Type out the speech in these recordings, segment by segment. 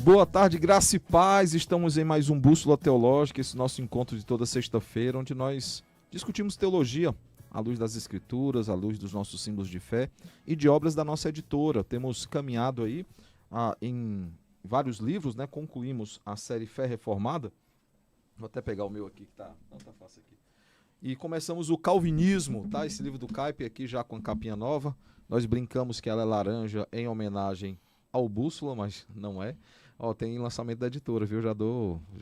Boa tarde, graça e paz. Estamos em mais um Bússola Teológica, esse nosso encontro de toda sexta-feira, onde nós discutimos teologia à luz das Escrituras, à luz dos nossos símbolos de fé e de obras da nossa editora. Temos caminhado aí em vários livros, né? Concluímos a série Fé Reformada. Vou até pegar o meu aqui, que não tá fácil aqui. E começamos o Calvinismo, tá? Esse livro do Kuyper aqui já com a capinha nova. Nós brincamos que ela é laranja em homenagem ao Bússola, mas não é. Ó, tem lançamento da editora, viu?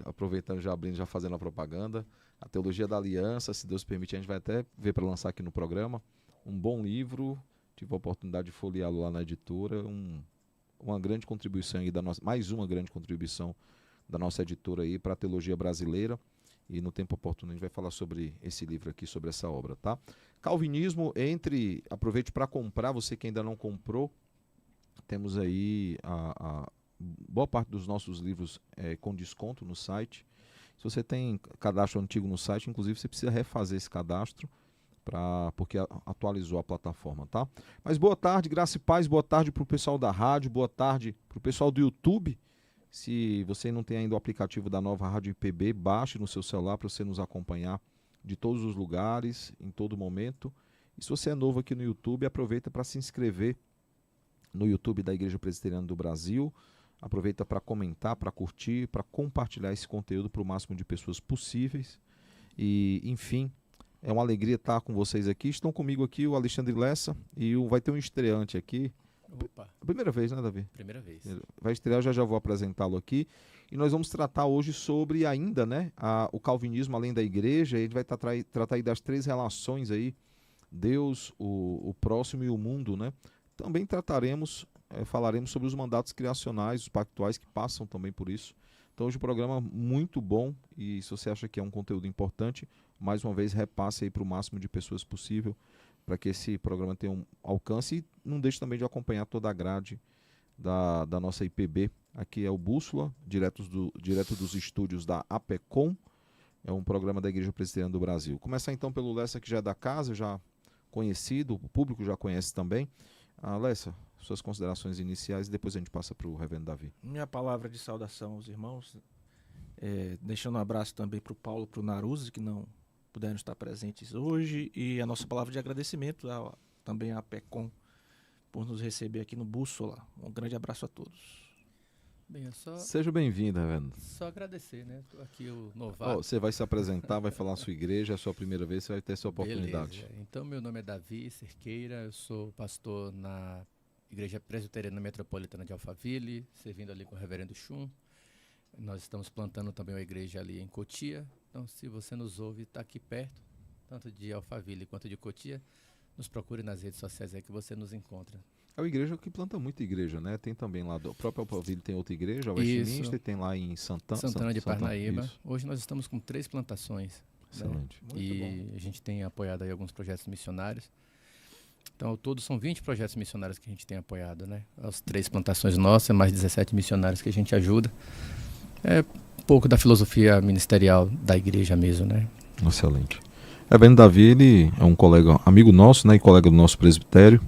Aproveitando, já abrindo, já fazendo a propaganda. A Teologia da Aliança, se Deus permitir, a gente vai até ver para lançar aqui no programa. Um bom livro, tive a oportunidade de folheá-lo lá na editora. Uma grande contribuição aí mais uma grande contribuição da nossa editora aí para a teologia brasileira. E no tempo oportuno a gente vai falar sobre esse livro aqui, sobre essa obra, tá? Calvinismo, aproveite para comprar, você que ainda não comprou. Temos aí a boa parte dos nossos livros com desconto no site. Se você tem cadastro antigo no site, inclusive você precisa refazer esse cadastro, porque atualizou a plataforma, tá? Mas boa tarde, graça e paz, boa tarde para o pessoal da rádio, boa tarde para o pessoal do YouTube. Se você não tem ainda o aplicativo da nova Rádio IPB, baixe no seu celular para você nos acompanhar de todos os lugares, em todo momento. E se você é novo aqui no YouTube, aproveita para se inscrever no YouTube da Igreja Presbiteriana do Brasil. Aproveita para comentar, para curtir, para compartilhar esse conteúdo para o máximo de pessoas possíveis. E, enfim, é uma alegria estar com vocês aqui. Estão comigo aqui o Alexandre Lessa e vai ter um estreante aqui. Opa. Primeira vez, né, Davi? Primeira vez. Vai estrear, já vou apresentá-lo aqui. E nós vamos tratar hoje sobre ainda, né, o calvinismo além da igreja. A gente vai tratar aí das três relações aí, Deus, o próximo e o mundo, né? Também falaremos sobre os mandatos criacionais, os pactuais que passam também por isso. Então hoje o programa muito bom e se você acha que é um conteúdo importante, mais uma vez repasse aí para o máximo de pessoas possível para que esse programa tenha um alcance e não deixe também de acompanhar toda a grade da nossa IPB. Aqui é o Bússola, direto dos estúdios da APECOM, é um programa da Igreja Presbiteriana do Brasil. Começar então pelo Lessa, que já é da casa, já conhecido, o público já conhece também. Lessa, suas considerações iniciais e depois a gente passa para o reverendo Davi. Minha palavra de saudação aos irmãos, deixando um abraço também para o Paulo e para o Naruzzi, que não puderam estar presentes hoje, e a nossa palavra de agradecimento também à PECOM por nos receber aqui no Bússola. Um grande abraço a todos. Bem, Seja bem-vindo, reverendo. Só agradecer, né? Tô aqui o novato. Você vai se apresentar, vai falar a sua igreja, é a sua primeira vez, você vai ter essa oportunidade. Beleza. Então, meu nome é Davi Cerqueira, eu sou pastor na Igreja Presbiteriana Metropolitana de Alphaville, servindo ali com o reverendo Chum. Nós estamos plantando também uma igreja ali em Cotia. Então, se você nos ouve, está aqui perto, tanto de Alphaville quanto de Cotia, nos procure nas redes sociais aí que você nos encontra. É uma igreja que planta muita igreja, né? Tem também lá, do próprio Alphaville tem outra igreja, a Westminster, e tem lá em Santana de Parnaíba. Hoje nós estamos com 3 plantações. Excelente. Né? E a gente tem apoiado aí alguns projetos missionários. Então, ao todo são 20 projetos missionários que a gente tem apoiado, né? As 3 plantações nossas, mais 17 missionários que a gente ajuda. É um pouco da filosofia ministerial da igreja mesmo, né? Excelente. Reverendo Davi, ele é um colega, amigo nosso, né? E colega do nosso presbitério.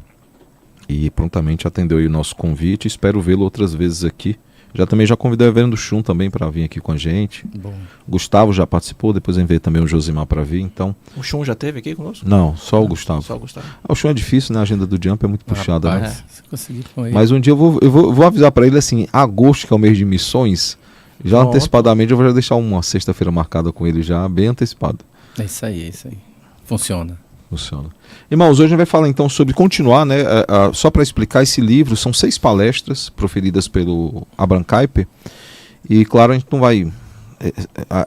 E prontamente atendeu aí o nosso convite. Espero vê-lo outras vezes aqui. Também já convidei o reverendo Chum também para vir aqui com a gente. Bom. Gustavo já participou, depois enviei também o Josimar para vir, então... O Chum já esteve aqui conosco? Não, só o Gustavo. Só o Gustavo. O Chum é difícil, né? A agenda do Jump é muito puxada, né? Se conseguir com ele. Mas um dia eu vou avisar para ele assim, agosto, que é o mês de missões, já Pronto. Antecipadamente eu vou já deixar uma sexta-feira marcada com ele já, bem antecipado. É isso aí. Funciona. Irmãos, hoje a gente vai falar então sobre continuar, né? Só para explicar esse livro, são 6 palestras proferidas pelo Abraham Kuyper. E claro, a gente não vai.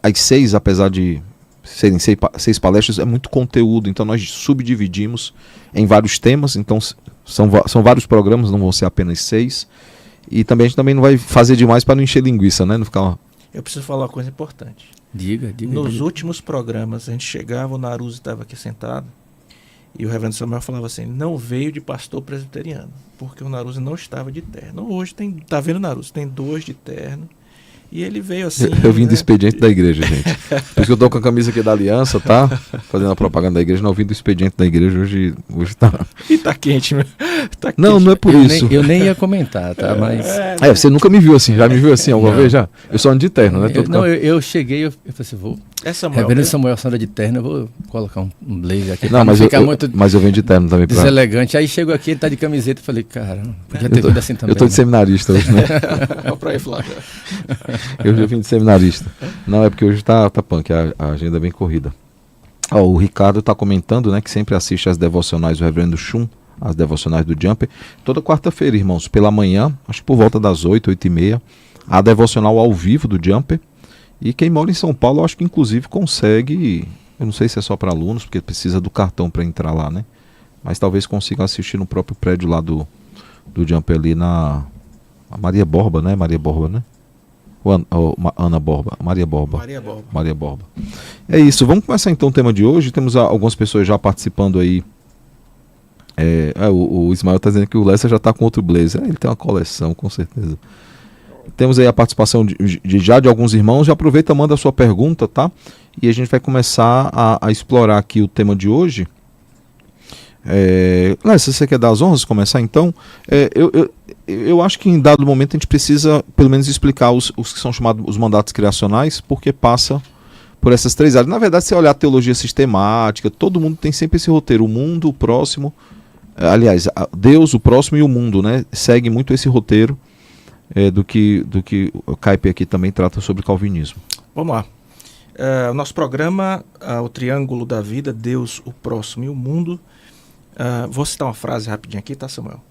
As 6, apesar de serem 6 palestras, é muito conteúdo, então nós subdividimos em vários temas, então são vários programas, não vão ser apenas 6. E também a gente também não vai fazer demais para não encher linguiça, né? Não ficar. Eu preciso falar uma coisa importante. Diga. Nos últimos programas, a gente chegava, o Naruzzi estava aqui sentado. E o reverendo Samuel falava assim, não veio de pastor presbiteriano, porque o Naruzzi não estava de terno. Hoje tá vendo, Naruzzi? Tem 2 de terno E ele veio assim... Eu vim do expediente da igreja, gente. Por isso que eu tô com a camisa aqui da Aliança, tá? Fazendo a propaganda da igreja. Não, eu vim do expediente da igreja, hoje tá... E tá quente, meu. Tá quente. Não é por isso. Eu nem ia comentar, tá? Mas... Você nunca me viu assim, já me viu assim alguma vez já? Eu sou de terno, né? Eu cheguei, eu falei assim, vou... Reverendo Samuel Sandra de terno, eu vou colocar um blazer aqui. Não, mas eu venho de terno também. Deselegante. Aí chegou aqui, ele tá de camiseta, eu falei, cara, podia ter vindo assim também. Eu tô de seminarista hoje, né? Olha pra aí, Flávio. Eu já vim de seminarista. Não, é porque hoje tá punk, a agenda é bem corrida. O Ricardo tá comentando, né, que sempre assiste as devocionais do Reverendo Shum, as devocionais do Jumper, toda quarta-feira, irmãos, pela manhã, acho que por volta das 8h30, a devocional ao vivo do Jumper. E quem mora em São Paulo, acho que inclusive consegue, eu não sei se é só para alunos, porque precisa do cartão para entrar lá, né? Mas talvez consiga assistir no próprio prédio lá do Jumper ali na Maria Borba, né? Maria Borba, né? Ana Borba, Maria Borba. Maria Borba. É isso, vamos começar então o tema de hoje. Temos algumas pessoas já participando aí. O Ismael está dizendo que o Lessa já está com outro blazer. Ele tem uma coleção, com certeza. Temos aí a participação de alguns irmãos. Já aproveita, manda a sua pergunta, tá? E a gente vai começar a explorar aqui o tema de hoje. Se você quer dar as honras, começar então. Eu acho que em dado momento a gente precisa pelo menos explicar os que são chamados os mandatos criacionais, porque passa por essas três áreas. Na verdade, se olhar a teologia sistemática, todo mundo tem sempre esse roteiro, o mundo, o próximo, aliás, Deus, o próximo e o mundo, né? Segue muito esse roteiro do que o Kuyper aqui também trata sobre calvinismo. Vamos lá. O nosso programa, o Triângulo da Vida, Deus, o próximo e o mundo. Vou citar uma frase rapidinho aqui, tá, Samuel?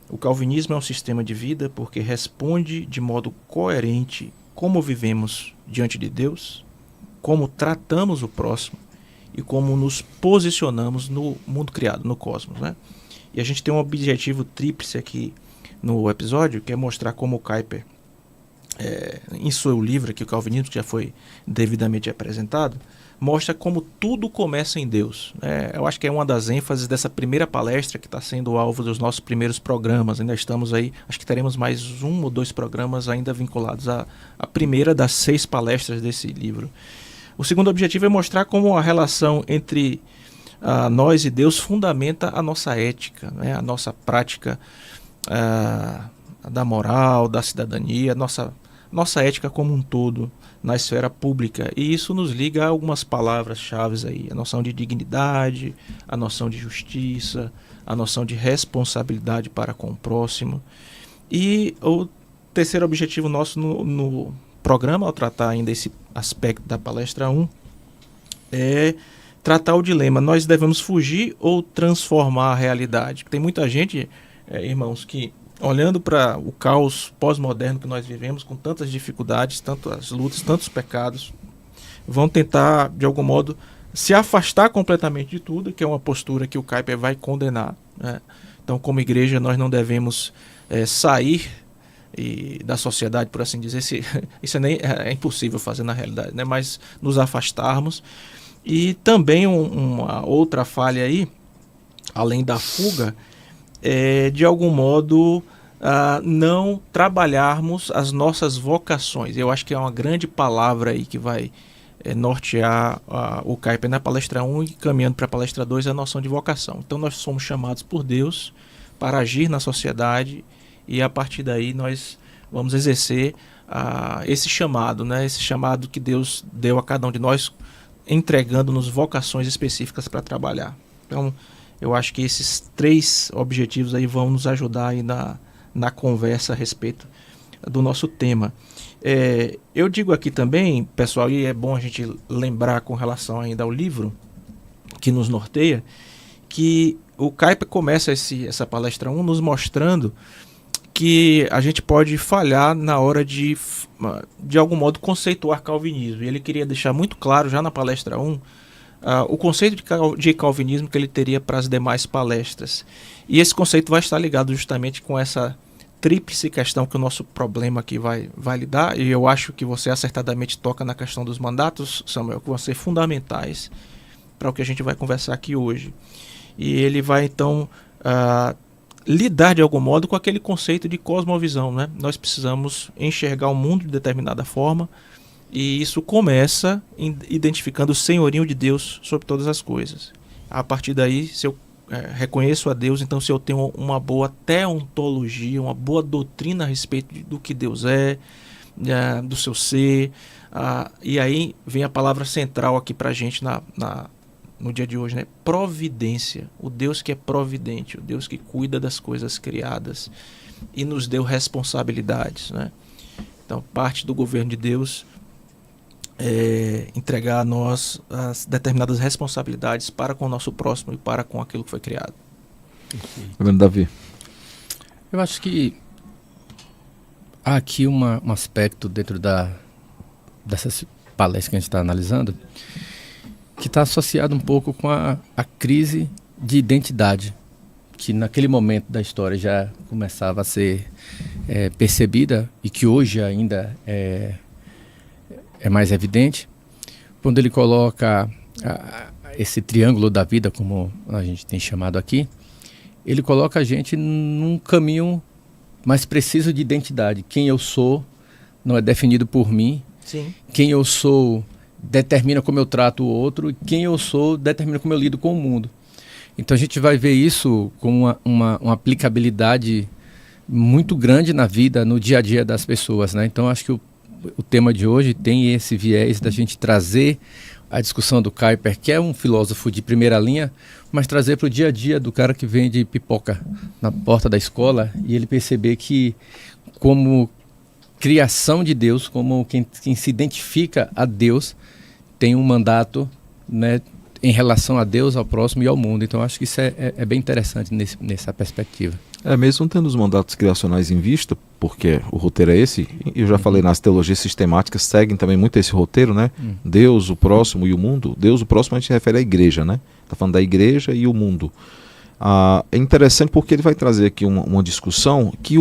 O calvinismo é um sistema de vida porque responde de modo coerente como vivemos diante de Deus, como tratamos o próximo e como nos posicionamos no mundo criado, no cosmos, né? E a gente tem um objetivo tríplice aqui no episódio, que é mostrar como o Kuyper, em seu livro aqui, o Calvinismo, que já foi devidamente apresentado, mostra como tudo começa em Deus. Eu acho que é uma das ênfases dessa primeira palestra que está sendo alvo dos nossos primeiros programas. Ainda estamos aí, acho que teremos mais 1 ou 2 programas ainda vinculados à primeira das 6 palestras desse livro. O segundo objetivo é mostrar como a relação entre nós e Deus fundamenta a nossa ética, né? A nossa prática da moral, da cidadania, nossa ética como um todo na esfera pública. E isso nos liga a algumas palavras-chave aí, a noção de dignidade, a noção de justiça, a noção de responsabilidade para com o próximo. E o terceiro objetivo nosso no programa, ao tratar ainda esse aspecto da palestra 1, é tratar o dilema: nós devemos fugir ou transformar a realidade? Tem muita gente, irmãos, que olhando para o caos pós-moderno que nós vivemos, com tantas dificuldades, tantas lutas, tantos pecados, vão tentar, de algum modo, se afastar completamente de tudo, que é uma postura que o Kuyper vai condenar, né? Então, como igreja, nós não devemos sair da sociedade, por assim dizer. Isso é impossível fazer na realidade, né? Mas nos afastarmos. E também uma outra falha aí, além da fuga, de algum modo não trabalharmos as nossas vocações. Eu acho que é uma grande palavra aí que vai nortear o Kuyper na palestra 1 e caminhando para a palestra 2, a noção de vocação. Então nós somos chamados por Deus para agir na sociedade e a partir daí nós vamos exercer esse chamado, né? Esse chamado que Deus deu a cada um de nós, entregando-nos vocações específicas para trabalhar. Então eu acho que esses 3 objetivos aí vão nos ajudar aí na conversa a respeito do nosso tema. Eu digo aqui também, pessoal, e é bom a gente lembrar com relação ainda ao livro que nos norteia, que o Kuyper começa essa palestra 1 nos mostrando que a gente pode falhar na hora de algum modo conceituar calvinismo. E ele queria deixar muito claro já na palestra 1 o conceito de calvinismo que ele teria para as demais palestras. E esse conceito vai estar ligado justamente com essa tríplice questão que o nosso problema aqui vai lidar. E eu acho que você acertadamente toca na questão dos mandatos, Samuel, que vão ser fundamentais para o que a gente vai conversar aqui hoje. E ele vai então lidar de algum modo com aquele conceito de cosmovisão, né? Nós precisamos enxergar o mundo de determinada forma, e isso começa identificando o senhorio de Deus sobre todas as coisas. A partir daí, se eu reconheço a Deus, então se eu tenho uma boa teontologia, uma boa doutrina a respeito do que Deus é, do seu ser, e aí vem a palavra central aqui para a gente no dia de hoje, né? Providência. O Deus que é providente, o Deus que cuida das coisas criadas e nos deu responsabilidades, né? Então, parte do governo de Deus é entregar a nós as determinadas responsabilidades para com o nosso próximo e para com aquilo que foi criado. Davi. Eu acho que há aqui um aspecto dentro dessas palestras que a gente está analisando que está associado um pouco com a crise de identidade, que naquele momento da história já começava a ser percebida e que hoje ainda é mais evidente, quando ele coloca esse triângulo da vida, como a gente tem chamado aqui, ele coloca a gente num caminho mais preciso de identidade. Quem eu sou não é definido por mim. Sim. Quem eu sou determina como eu trato o outro, e quem eu sou determina como eu lido com o mundo. Então a gente vai ver isso com uma aplicabilidade muito grande na vida, no dia a dia das pessoas, né? Então acho que o tema de hoje tem esse viés da gente trazer a discussão do Kuyper, que é um filósofo de primeira linha, mas trazer para o dia a dia do cara que vende pipoca na porta da escola e ele perceber que, como criação de Deus, como quem se identifica a Deus, tem um mandato, né, em relação a Deus, ao próximo e ao mundo. Então acho que isso é bem interessante nessa perspectiva. Mesmo tendo os mandatos criacionais em vista, porque o roteiro é esse, e eu já falei nas teologias sistemáticas, seguem também muito esse roteiro, né? Deus, o próximo e o mundo. Deus, o próximo, a gente refere à igreja, né? Está falando da igreja e o mundo. É interessante porque ele vai trazer aqui uma discussão que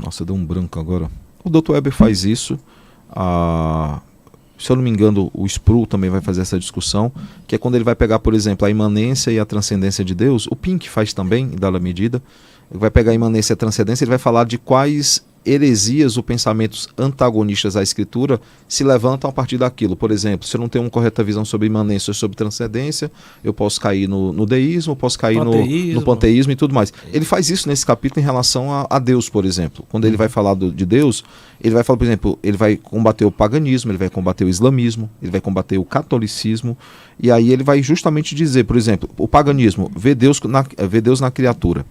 nossa, deu um branco agora. O Dr. Weber faz isso. Se eu não me engano, o Sproul também vai fazer essa discussão, que é quando ele vai pegar, por exemplo, a imanência e a transcendência de Deus. O Pink faz também, em dada medida. Ele vai pegar a imanência e a transcendência, ele vai falar de quais heresias ou pensamentos antagonistas à Escritura se levantam a partir daquilo. Por exemplo, se eu não tenho uma correta visão sobre imanência ou sobre transcendência, eu posso cair no deísmo, posso cair no panteísmo e tudo mais. Ele faz isso nesse capítulo em relação a Deus, por exemplo. Quando ele vai falar de Deus, ele vai falar, por exemplo, ele vai combater o paganismo, ele vai combater o islamismo, ele vai combater o catolicismo, e aí ele vai justamente dizer, por exemplo, o paganismo vê Deus na criatura.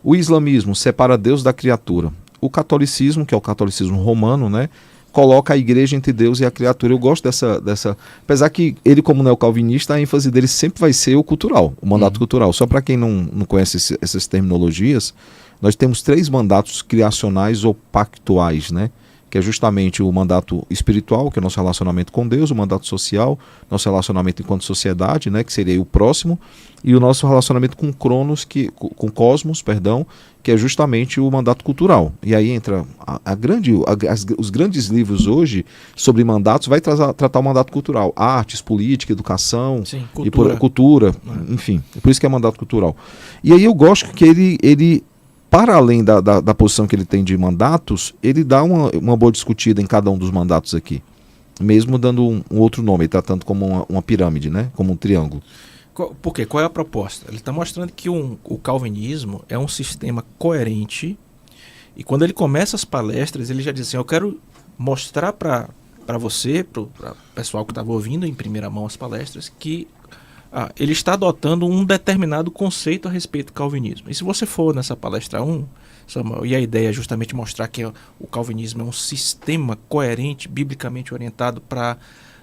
O islamismo separa Deus da criatura. O catolicismo, que é o catolicismo romano, né, coloca a igreja entre Deus e a criatura. Eu gosto dessa... Apesar que ele, como neocalvinista, a ênfase dele sempre vai ser o cultural, o mandato cultural. Só para quem não conhece essas terminologias, nós temos 3 mandatos criacionais ou pactuais, né? Que é justamente o mandato espiritual, que é o nosso relacionamento com Deus, o mandato social, nosso relacionamento enquanto sociedade, né, que seria o próximo, e o nosso relacionamento com com cosmos, que é justamente o mandato cultural. E aí entra os grandes livros hoje sobre mandatos, vai tratar o mandato cultural, artes, política, educação, sim, cultura, enfim, é por isso que é mandato cultural. E aí eu gosto que ele para além da posição que ele tem de mandatos, ele dá uma boa discutida em cada um dos mandatos aqui. Mesmo dando um outro nome, tratando como uma pirâmide, né? Como um triângulo. Por quê? Qual é a proposta? Ele está mostrando que o calvinismo é um sistema coerente, e quando ele começa as palestras, ele já diz assim, eu quero mostrar para você, para o pessoal que estava ouvindo em primeira mão as palestras, que ele está adotando um determinado conceito a respeito do calvinismo. E se você for nessa palestra 1, Samuel, e a ideia é justamente mostrar que o calvinismo é um sistema coerente, biblicamente orientado para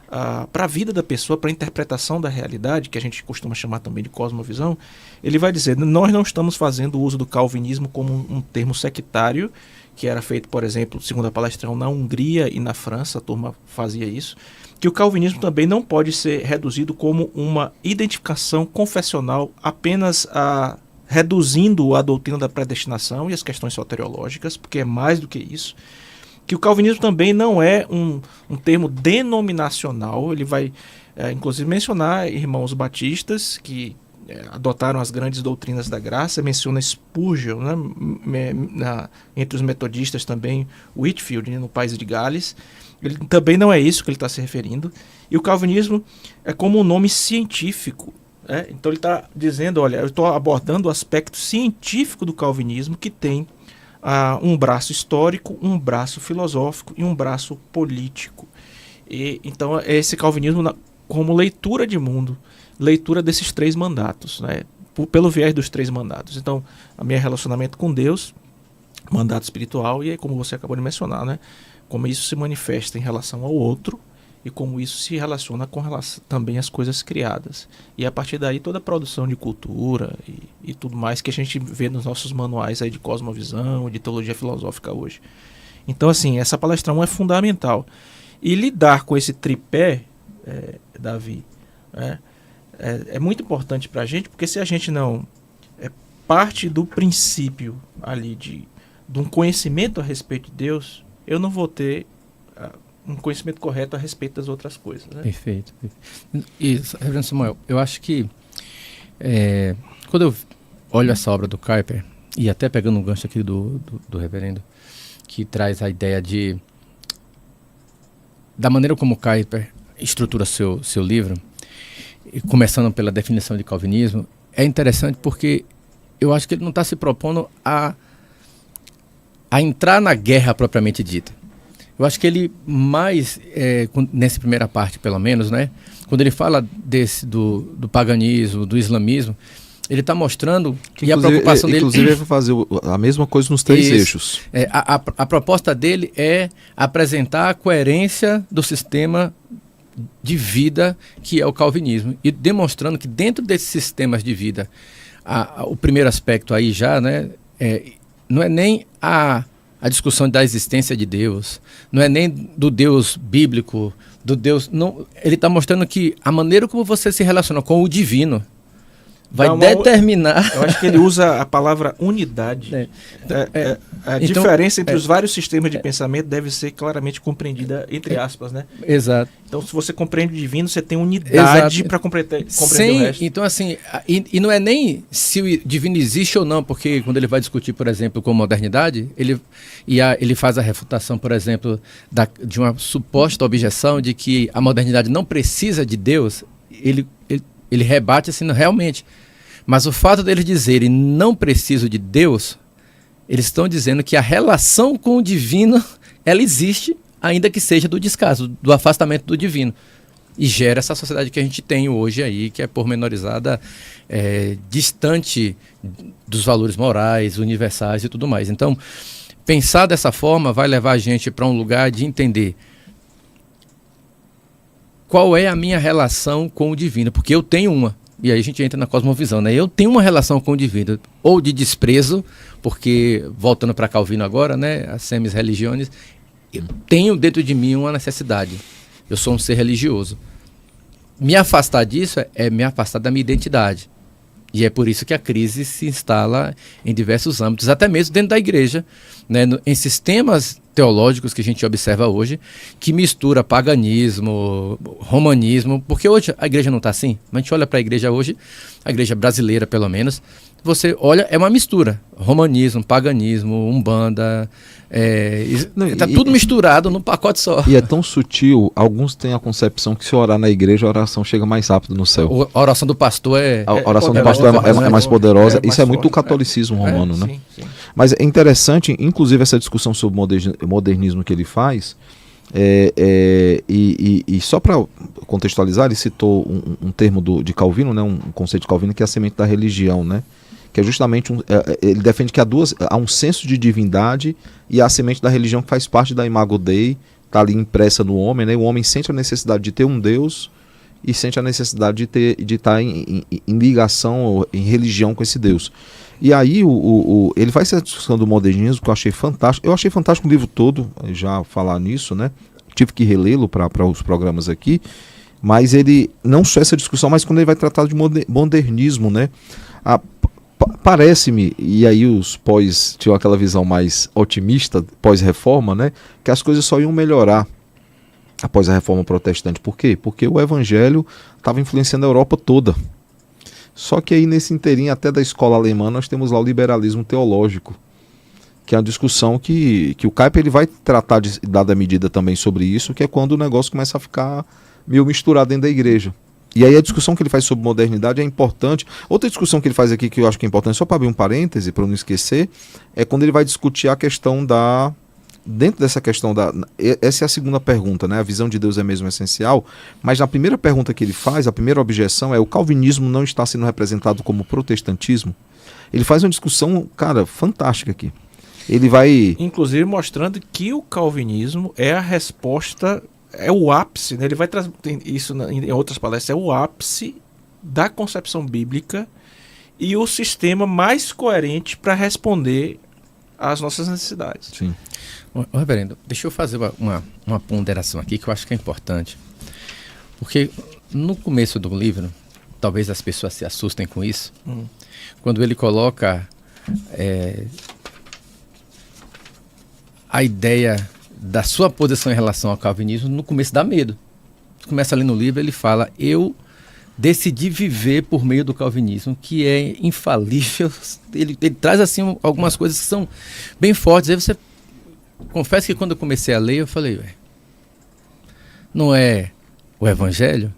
a vida da pessoa, para a interpretação da realidade, que a gente costuma chamar também de cosmovisão, ele vai dizer, nós não estamos fazendo uso do calvinismo como um termo sectário, que era feito, por exemplo, segundo a palestra, na Hungria e na França, a turma fazia isso, que o calvinismo também não pode ser reduzido como uma identificação confessional apenas reduzindo a doutrina da predestinação e as questões soteriológicas, porque é mais do que isso. que o calvinismo também não é um termo denominacional. Ele vai, inclusive, mencionar irmãos batistas que adotaram as grandes doutrinas da graça, menciona Spurgeon, né? Entre os metodistas também, Whitefield, né? No País de Gales. Ele também não é isso que ele está se referindo. E o calvinismo é como um nome científico. Então ele está dizendo, olha, eu estou abordando o aspecto científico do calvinismo, que tem um braço histórico, um braço filosófico e um braço político. Então esse calvinismo como leitura de mundo, leitura desses 3 mandatos, né? Pelo viés dos 3 mandatos. Então, o meu relacionamento com Deus, mandato espiritual, e aí, como você acabou de mencionar, né? Como isso se manifesta em relação ao outro e como isso se relaciona com relação também às coisas criadas. E a partir daí toda a produção de cultura e tudo mais que a gente vê nos nossos manuais aí de cosmovisão, de teologia filosófica hoje. Então, assim, essa palestra 1 é fundamental. E lidar com esse tripé, Davi, é muito importante para a gente, porque se a gente não parte do princípio ali de um conhecimento a respeito de Deus, eu não vou ter um conhecimento correto a respeito das outras coisas. Né? Perfeito. E, Reverendo Samuel, eu acho que quando eu olho essa obra do Kuyper, e até pegando um gancho aqui do reverendo, que traz a ideia da maneira como o Kuyper estrutura seu livro, e começando pela definição de calvinismo, é interessante porque eu acho que ele não está se propondo a entrar na guerra propriamente dita. Eu acho que ele mais, nessa primeira parte pelo menos, né, quando ele fala do paganismo, do islamismo, ele está mostrando que a preocupação dele... Inclusive ele vai fazer a mesma coisa nos 3 eixos. A proposta dele é apresentar a coerência do sistema de vida que é o calvinismo, e demonstrando que dentro desses sistemas de vida, o primeiro aspecto aí já, né, não é nem a discussão da existência de Deus, não é nem do Deus bíblico, do Deus... Não, ele está mostrando que a maneira como você se relaciona com o divino vai determinar... Eu acho que ele usa a palavra unidade. A diferença entre os vários sistemas de pensamento deve ser claramente compreendida, entre aspas, né? Exato. Então, se você compreende o divino, você tem unidade para compreender o resto. Então, assim, e não é nem se o divino existe ou não, porque quando ele vai discutir, por exemplo, com modernidade, ele faz a refutação, por exemplo, de uma suposta objeção de que a modernidade não precisa de Deus, ele rebate assim, realmente. Mas o fato deles dizerem não preciso de Deus, eles estão dizendo que a relação com o divino, ela existe, ainda que seja do descaso, do afastamento do divino. E gera essa sociedade que a gente tem hoje aí, que é pormenorizada, distante dos valores morais, universais e tudo mais. Então, pensar dessa forma vai levar a gente para um lugar de entender qual é a minha relação com o divino, porque eu tenho uma. E aí a gente entra na cosmovisão, né? Eu tenho uma relação com o divino, ou de desprezo, porque, voltando para Calvino agora, né? As semis religiones, eu tenho dentro de mim uma necessidade. Eu sou um ser religioso. Me afastar disso é me afastar da minha identidade. E é por isso que a crise se instala em diversos âmbitos, até mesmo dentro da igreja, né? Em sistemas teológicos que a gente observa hoje, que mistura paganismo, romanismo, porque hoje a igreja não está assim. Mas a gente olha para a igreja hoje, a igreja brasileira pelo menos, você olha, é uma mistura. Romanismo, paganismo, umbanda, está tudo misturado num pacote só. E é tão sutil, alguns têm a concepção que se orar na igreja, a oração chega mais rápido no céu. A oração do pastor A oração do pastor é mais poderosa. Isso é muito o catolicismo romano, né? Sim. Mas é interessante, inclusive essa discussão sobre modernismo que ele faz, e só para contextualizar, ele citou um termo de Calvino, né, um conceito de Calvino, que é a semente da religião, né? Que é justamente, ele defende que há um senso de divindade e a semente da religião que faz parte da imago Dei, está ali impressa no homem, né? O homem sente a necessidade de ter um Deus e sente a necessidade de estar em ligação, em religião com esse Deus. E aí ele faz essa discussão do modernismo que eu achei fantástico. Eu achei fantástico o livro todo, já falar nisso, né? Tive que relê-lo para os programas aqui. Mas ele, não só essa discussão, mas quando ele vai tratar de modernismo, né? Parece-me, e aí os pós tinham aquela visão mais otimista, pós-reforma, né? Que as coisas só iam melhorar após a reforma protestante. Por quê? Porque o evangelho estava influenciando a Europa toda. Só que aí nesse inteirinho, até da escola alemã, nós temos lá o liberalismo teológico, que é uma discussão que o Kuyper ele vai tratar de dada medida também sobre isso, que é quando o negócio começa a ficar meio misturado dentro da igreja. E aí a discussão que ele faz sobre modernidade é importante. Outra discussão que ele faz aqui que eu acho que é importante, só para abrir um parêntese, para não esquecer, é quando ele vai discutir a questão da... Dentro dessa questão da... Essa é a segunda pergunta, né? A visão de Deus é mesmo essencial, mas na primeira pergunta que ele faz, a primeira objeção é: o calvinismo não está sendo representado como protestantismo? Ele faz uma discussão, cara, fantástica aqui. Ele vai... Inclusive mostrando que o calvinismo é a resposta, é o ápice, né? Ele vai trazer isso em outras palestras, é o ápice da concepção bíblica e o sistema mais coerente para responder às nossas necessidades. Sim. Ô, reverendo, deixa eu fazer uma ponderação aqui que eu acho que é importante. Porque no começo do livro, talvez as pessoas se assustem com isso, quando ele coloca a ideia da sua posição em relação ao calvinismo, no começo dá medo. Começa ali no livro, ele fala: eu decidi viver por meio do calvinismo, que é infalível. Ele traz assim algumas coisas que são bem fortes. Aí você... Confesso que quando eu comecei a ler, eu falei: não é o evangelho?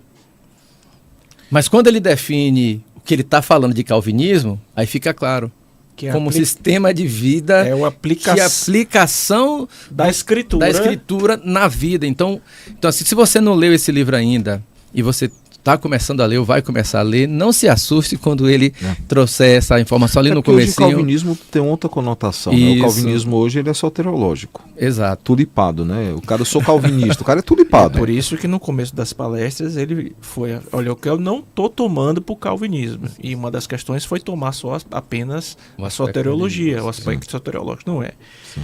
Mas quando ele define o que ele está falando de calvinismo, aí fica claro. Que como sistema de vida, é a aplicação da escritura na vida. Então assim, se você não leu esse livro ainda e você está começando a ler ou vai começar a ler, não se assuste quando ele trouxer essa informação ali no comecinho. Hoje o calvinismo tem outra conotação, né? O calvinismo hoje ele é soteriológico. Exato. Tulipado, né? O cara, eu sou calvinista, o cara é tulipado. Por isso que no começo das palestras ele foi: olha, eu não estou tomando para o calvinismo. E uma das questões foi tomar apenas a soteriologia, o aspecto soteriológico. Não é. Sim.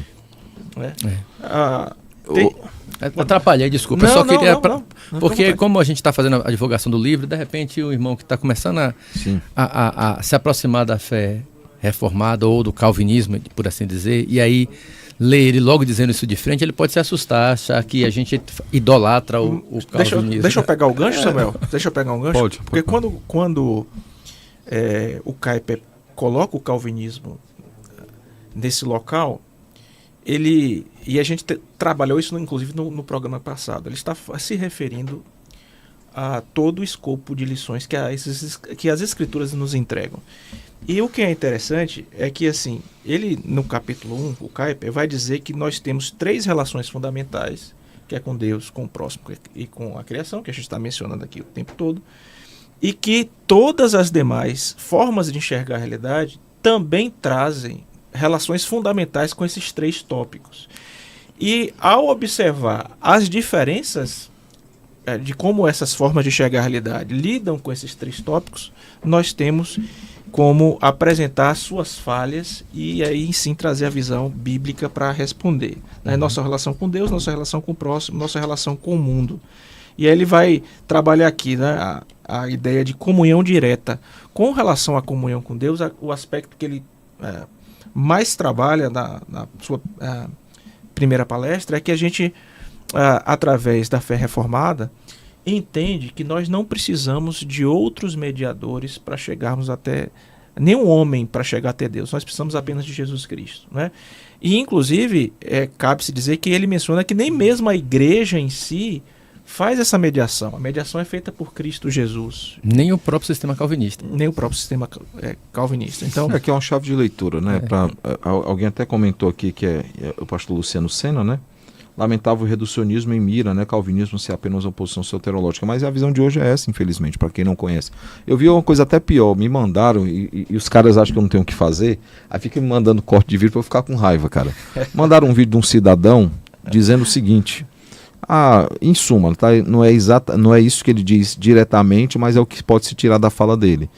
Atrapalhei, desculpa. Não, eu só queria. Não, porque, como a gente está fazendo a divulgação do livro, de repente o irmão que está começando a se aproximar da fé reformada ou do calvinismo, por assim dizer, e aí lê ele logo dizendo isso de frente, ele pode se assustar, achar que a gente idolatra o calvinismo. Deixa eu pegar o gancho, Samuel. Deixa eu pegar um gancho. Pode. Porque quando o Kuyper coloca o calvinismo nesse local, e a gente trabalhou isso inclusive no programa passado, ele está se referindo a todo o escopo de lições que as escrituras nos entregam. E o que é interessante é que, assim, ele no capítulo 1, o Kuyper vai dizer que nós temos 3 relações fundamentais, que é com Deus, com o próximo e com a criação, que a gente está mencionando aqui o tempo todo, e que todas as demais formas de enxergar a realidade também trazem relações fundamentais com esses 3 tópicos. E ao observar as diferenças de como essas formas de enxergar a realidade lidam com esses 3 tópicos, nós temos como apresentar suas falhas e aí sim trazer a visão bíblica para responder. Né? Nossa relação com Deus, nossa relação com o próximo, nossa relação com o mundo. E aí ele vai trabalhar aqui, né, a ideia de comunhão direta. Com relação à comunhão com Deus, o aspecto que ele mais trabalha na sua primeira palestra é que a gente, através da fé reformada, entende que nós não precisamos de outros mediadores para chegarmos até... nenhum homem para chegar até Deus. Nós precisamos apenas de Jesus Cristo. Né? E, inclusive, cabe-se dizer que ele menciona que nem mesmo a igreja em si faz essa mediação. A mediação é feita por Cristo Jesus. Nem o próprio sistema calvinista. Nem o próprio sistema calvinista. Então, aqui é uma chave de leitura, né? Alguém até comentou aqui que é o pastor Luciano Sena, né? Lamentava o reducionismo em mira, né? Calvinismo ser apenas uma posição soteriológica. Mas a visão de hoje é essa, infelizmente, para quem não conhece. Eu vi uma coisa até pior. Me mandaram, e os caras acham que eu não tenho o que fazer, aí ficam me mandando corte de vídeo para eu ficar com raiva, cara. Mandaram um vídeo de um cidadão dizendo o seguinte: em suma, tá? Não é isso que ele diz diretamente, mas é o que pode se tirar da fala dele.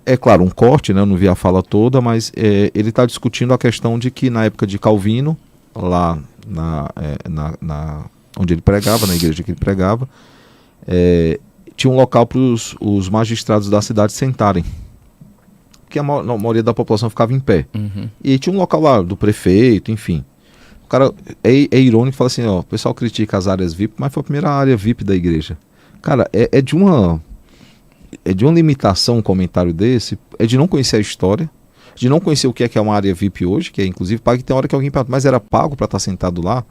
É claro, um corte, né? Eu não vi a fala toda, mas ele está discutindo a questão de que na época de Calvino, lá onde ele pregava, na igreja que ele pregava, tinha um local para os magistrados da cidade sentarem, porque a maioria da população ficava em pé. Uhum. E tinha um local lá do prefeito, enfim. O cara é irônico, fala assim, ó, o pessoal critica as áreas VIP, mas foi a primeira área VIP da igreja. Cara, é de uma limitação um comentário desse, é de não conhecer a história, de não conhecer o que é uma área VIP hoje, que é inclusive pago, e tem hora que alguém pergunta, mas era pago para estar sentado lá?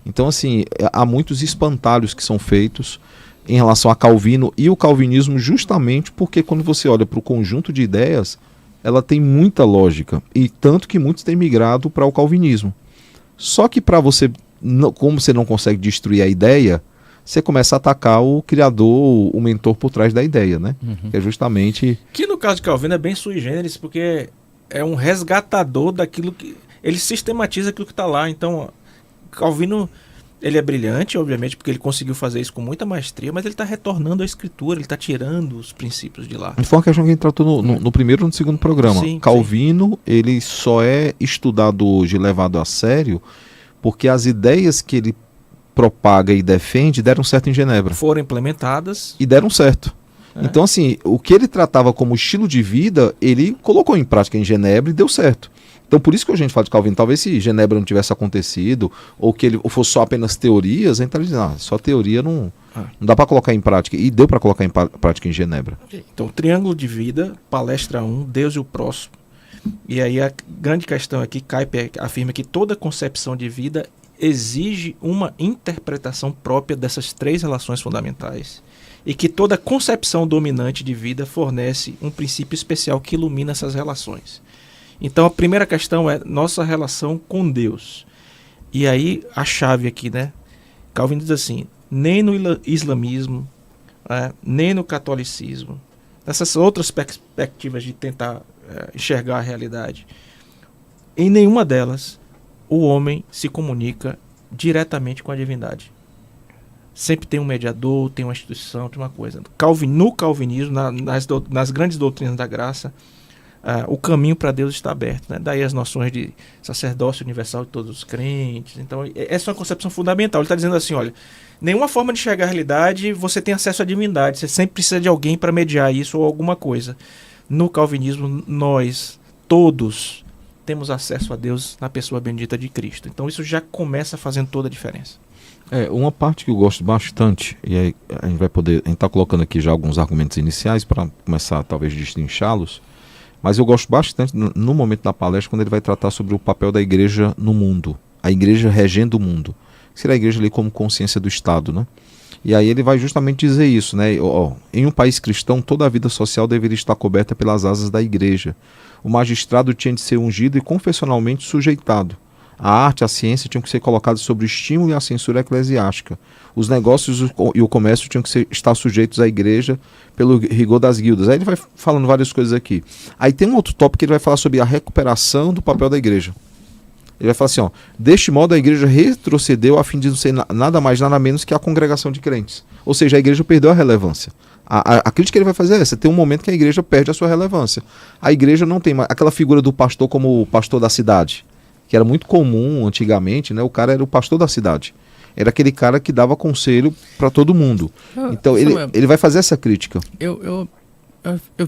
Então, assim, há muitos espantalhos que são feitos em relação a Calvino e o calvinismo, justamente porque quando você olha para o conjunto de ideias, ela tem muita lógica, e tanto que muitos têm migrado para o calvinismo. Só que para você, como você não consegue destruir a ideia, você começa a atacar o criador, o mentor por trás da ideia, né? Uhum. Que é justamente... Que no caso de Calvino é bem sui generis, porque é um resgatador daquilo que... Ele sistematiza aquilo que está lá. Então, Calvino, ele é brilhante, obviamente, porque ele conseguiu fazer isso com muita maestria, mas ele está retornando à escritura, ele está tirando os princípios de lá. Foi uma questão que a gente tratou no primeiro e no segundo programa. Sim, Calvino, ele só é estudado hoje, levado a sério, porque as ideias que ele propaga e defende deram certo em Genebra. Foram implementadas. E deram certo. Então, assim, o que ele tratava como estilo de vida, ele colocou em prática em Genebra e deu certo. Então, por isso que a gente fala de Calvino. Talvez se Genebra não tivesse acontecido, ou que ele fosse só apenas teorias, a gente estaria dizendo, só teoria não dá para colocar em prática. E deu para colocar em prática em Genebra. Então, Triângulo de Vida, palestra 1, Deus e o Próximo. E aí a grande questão aqui, Kuyper afirma que toda concepção de vida exige uma interpretação própria dessas três relações fundamentais e que toda concepção dominante de vida fornece um princípio especial que ilumina essas relações. Então a primeira questão é nossa relação com Deus. E aí a chave aqui, né? Calvin diz assim, nem no islamismo, nem no catolicismo, nessas outras perspectivas de tentar enxergar a realidade, em nenhuma delas o homem se comunica diretamente com a divindade. Sempre tem um mediador, tem uma instituição, tem uma coisa. No calvinismo, nas grandes doutrinas da graça, o caminho para Deus está aberto. Né? Daí as noções de sacerdócio universal de todos os crentes. Então, essa é uma concepção fundamental. Ele está dizendo assim, olha, nenhuma forma de enxergar a realidade você tem acesso à divindade. Você sempre precisa de alguém para mediar isso ou alguma coisa. No calvinismo, nós, todos, temos acesso a Deus na pessoa bendita de Cristo. Então isso já começa fazendo toda a diferença. Uma parte que eu gosto bastante, e aí a gente está colocando aqui já alguns argumentos iniciais para começar talvez a destrinchá-los, mas eu gosto bastante no momento da palestra quando ele vai tratar sobre o papel da igreja no mundo, a igreja regendo o mundo, que seria a igreja ali como consciência do Estado, né? E aí ele vai justamente dizer isso, né? Em um país cristão, toda a vida social deveria estar coberta pelas asas da igreja. O magistrado tinha de ser ungido e confessionalmente sujeitado. A arte e a ciência tinham que ser colocadas sob o estímulo e a censura eclesiástica. Os negócios e o comércio tinham que estar sujeitos à igreja pelo rigor das guildas. Aí ele vai falando várias coisas aqui. Aí tem um outro tópico que ele vai falar sobre a recuperação do papel da igreja. Ele vai falar assim, deste modo a igreja retrocedeu a fim de não ser nada mais, nada menos que a congregação de crentes. Ou seja, a igreja perdeu a relevância. A crítica que ele vai fazer é essa, tem um momento que a igreja perde a sua relevância. A igreja não tem mais aquela figura do pastor como o pastor da cidade, que era muito comum antigamente, né? O cara era o pastor da cidade. Era aquele cara que dava conselho para todo mundo. Então ele vai fazer essa crítica. Eu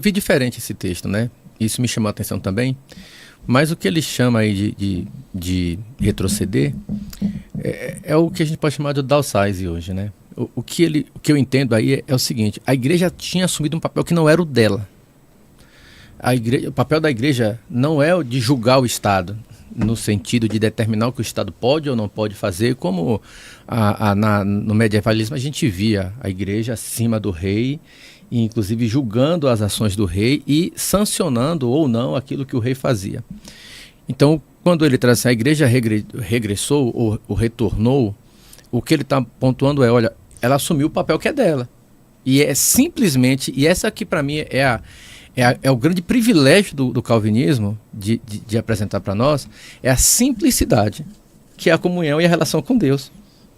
vi diferente esse texto, né? Isso me chamou a atenção também. Mas o que ele chama aí de retroceder é o que a gente pode chamar de downsize hoje, né? O que eu entendo aí é o seguinte, a igreja tinha assumido um papel que não era o dela. O papel da igreja não é o de julgar o Estado, no sentido de determinar o que o Estado pode ou não pode fazer, como no medievalismo a gente via a igreja acima do rei, e inclusive julgando as ações do rei e sancionando ou não aquilo que o rei fazia. Então, quando ele traz assim, a igreja regressou ou retornou, o que ele está pontuando é, olha, ela assumiu o papel que é dela. E é simplesmente, e essa aqui para mim é o grande privilégio do calvinismo de apresentar para nós, é a simplicidade, que é a comunhão e a relação com Deus.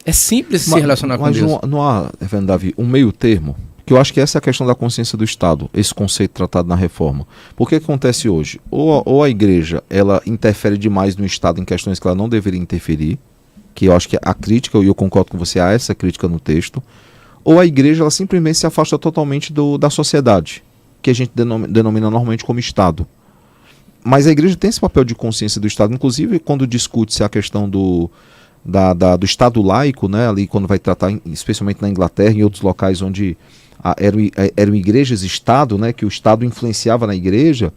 É simples se relacionar com Deus. Mas não há, Davi, um meio termo, que eu acho que essa é a questão da consciência do Estado, esse conceito tratado na reforma. Por que acontece hoje? Ou a igreja ela interfere demais no Estado em questões que ela não deveria interferir, que eu acho que a crítica, e eu concordo com você, há essa crítica no texto, ou a igreja ela simplesmente se afasta totalmente da sociedade, que a gente denomina normalmente como Estado. mas a igreja tem esse papel de consciência do Estado, inclusive quando discute-se a questão do Estado laico, né, ali quando vai tratar, especialmente na Inglaterra e em outros locais onde eram igrejas-estado, né, que o Estado influenciava na igreja.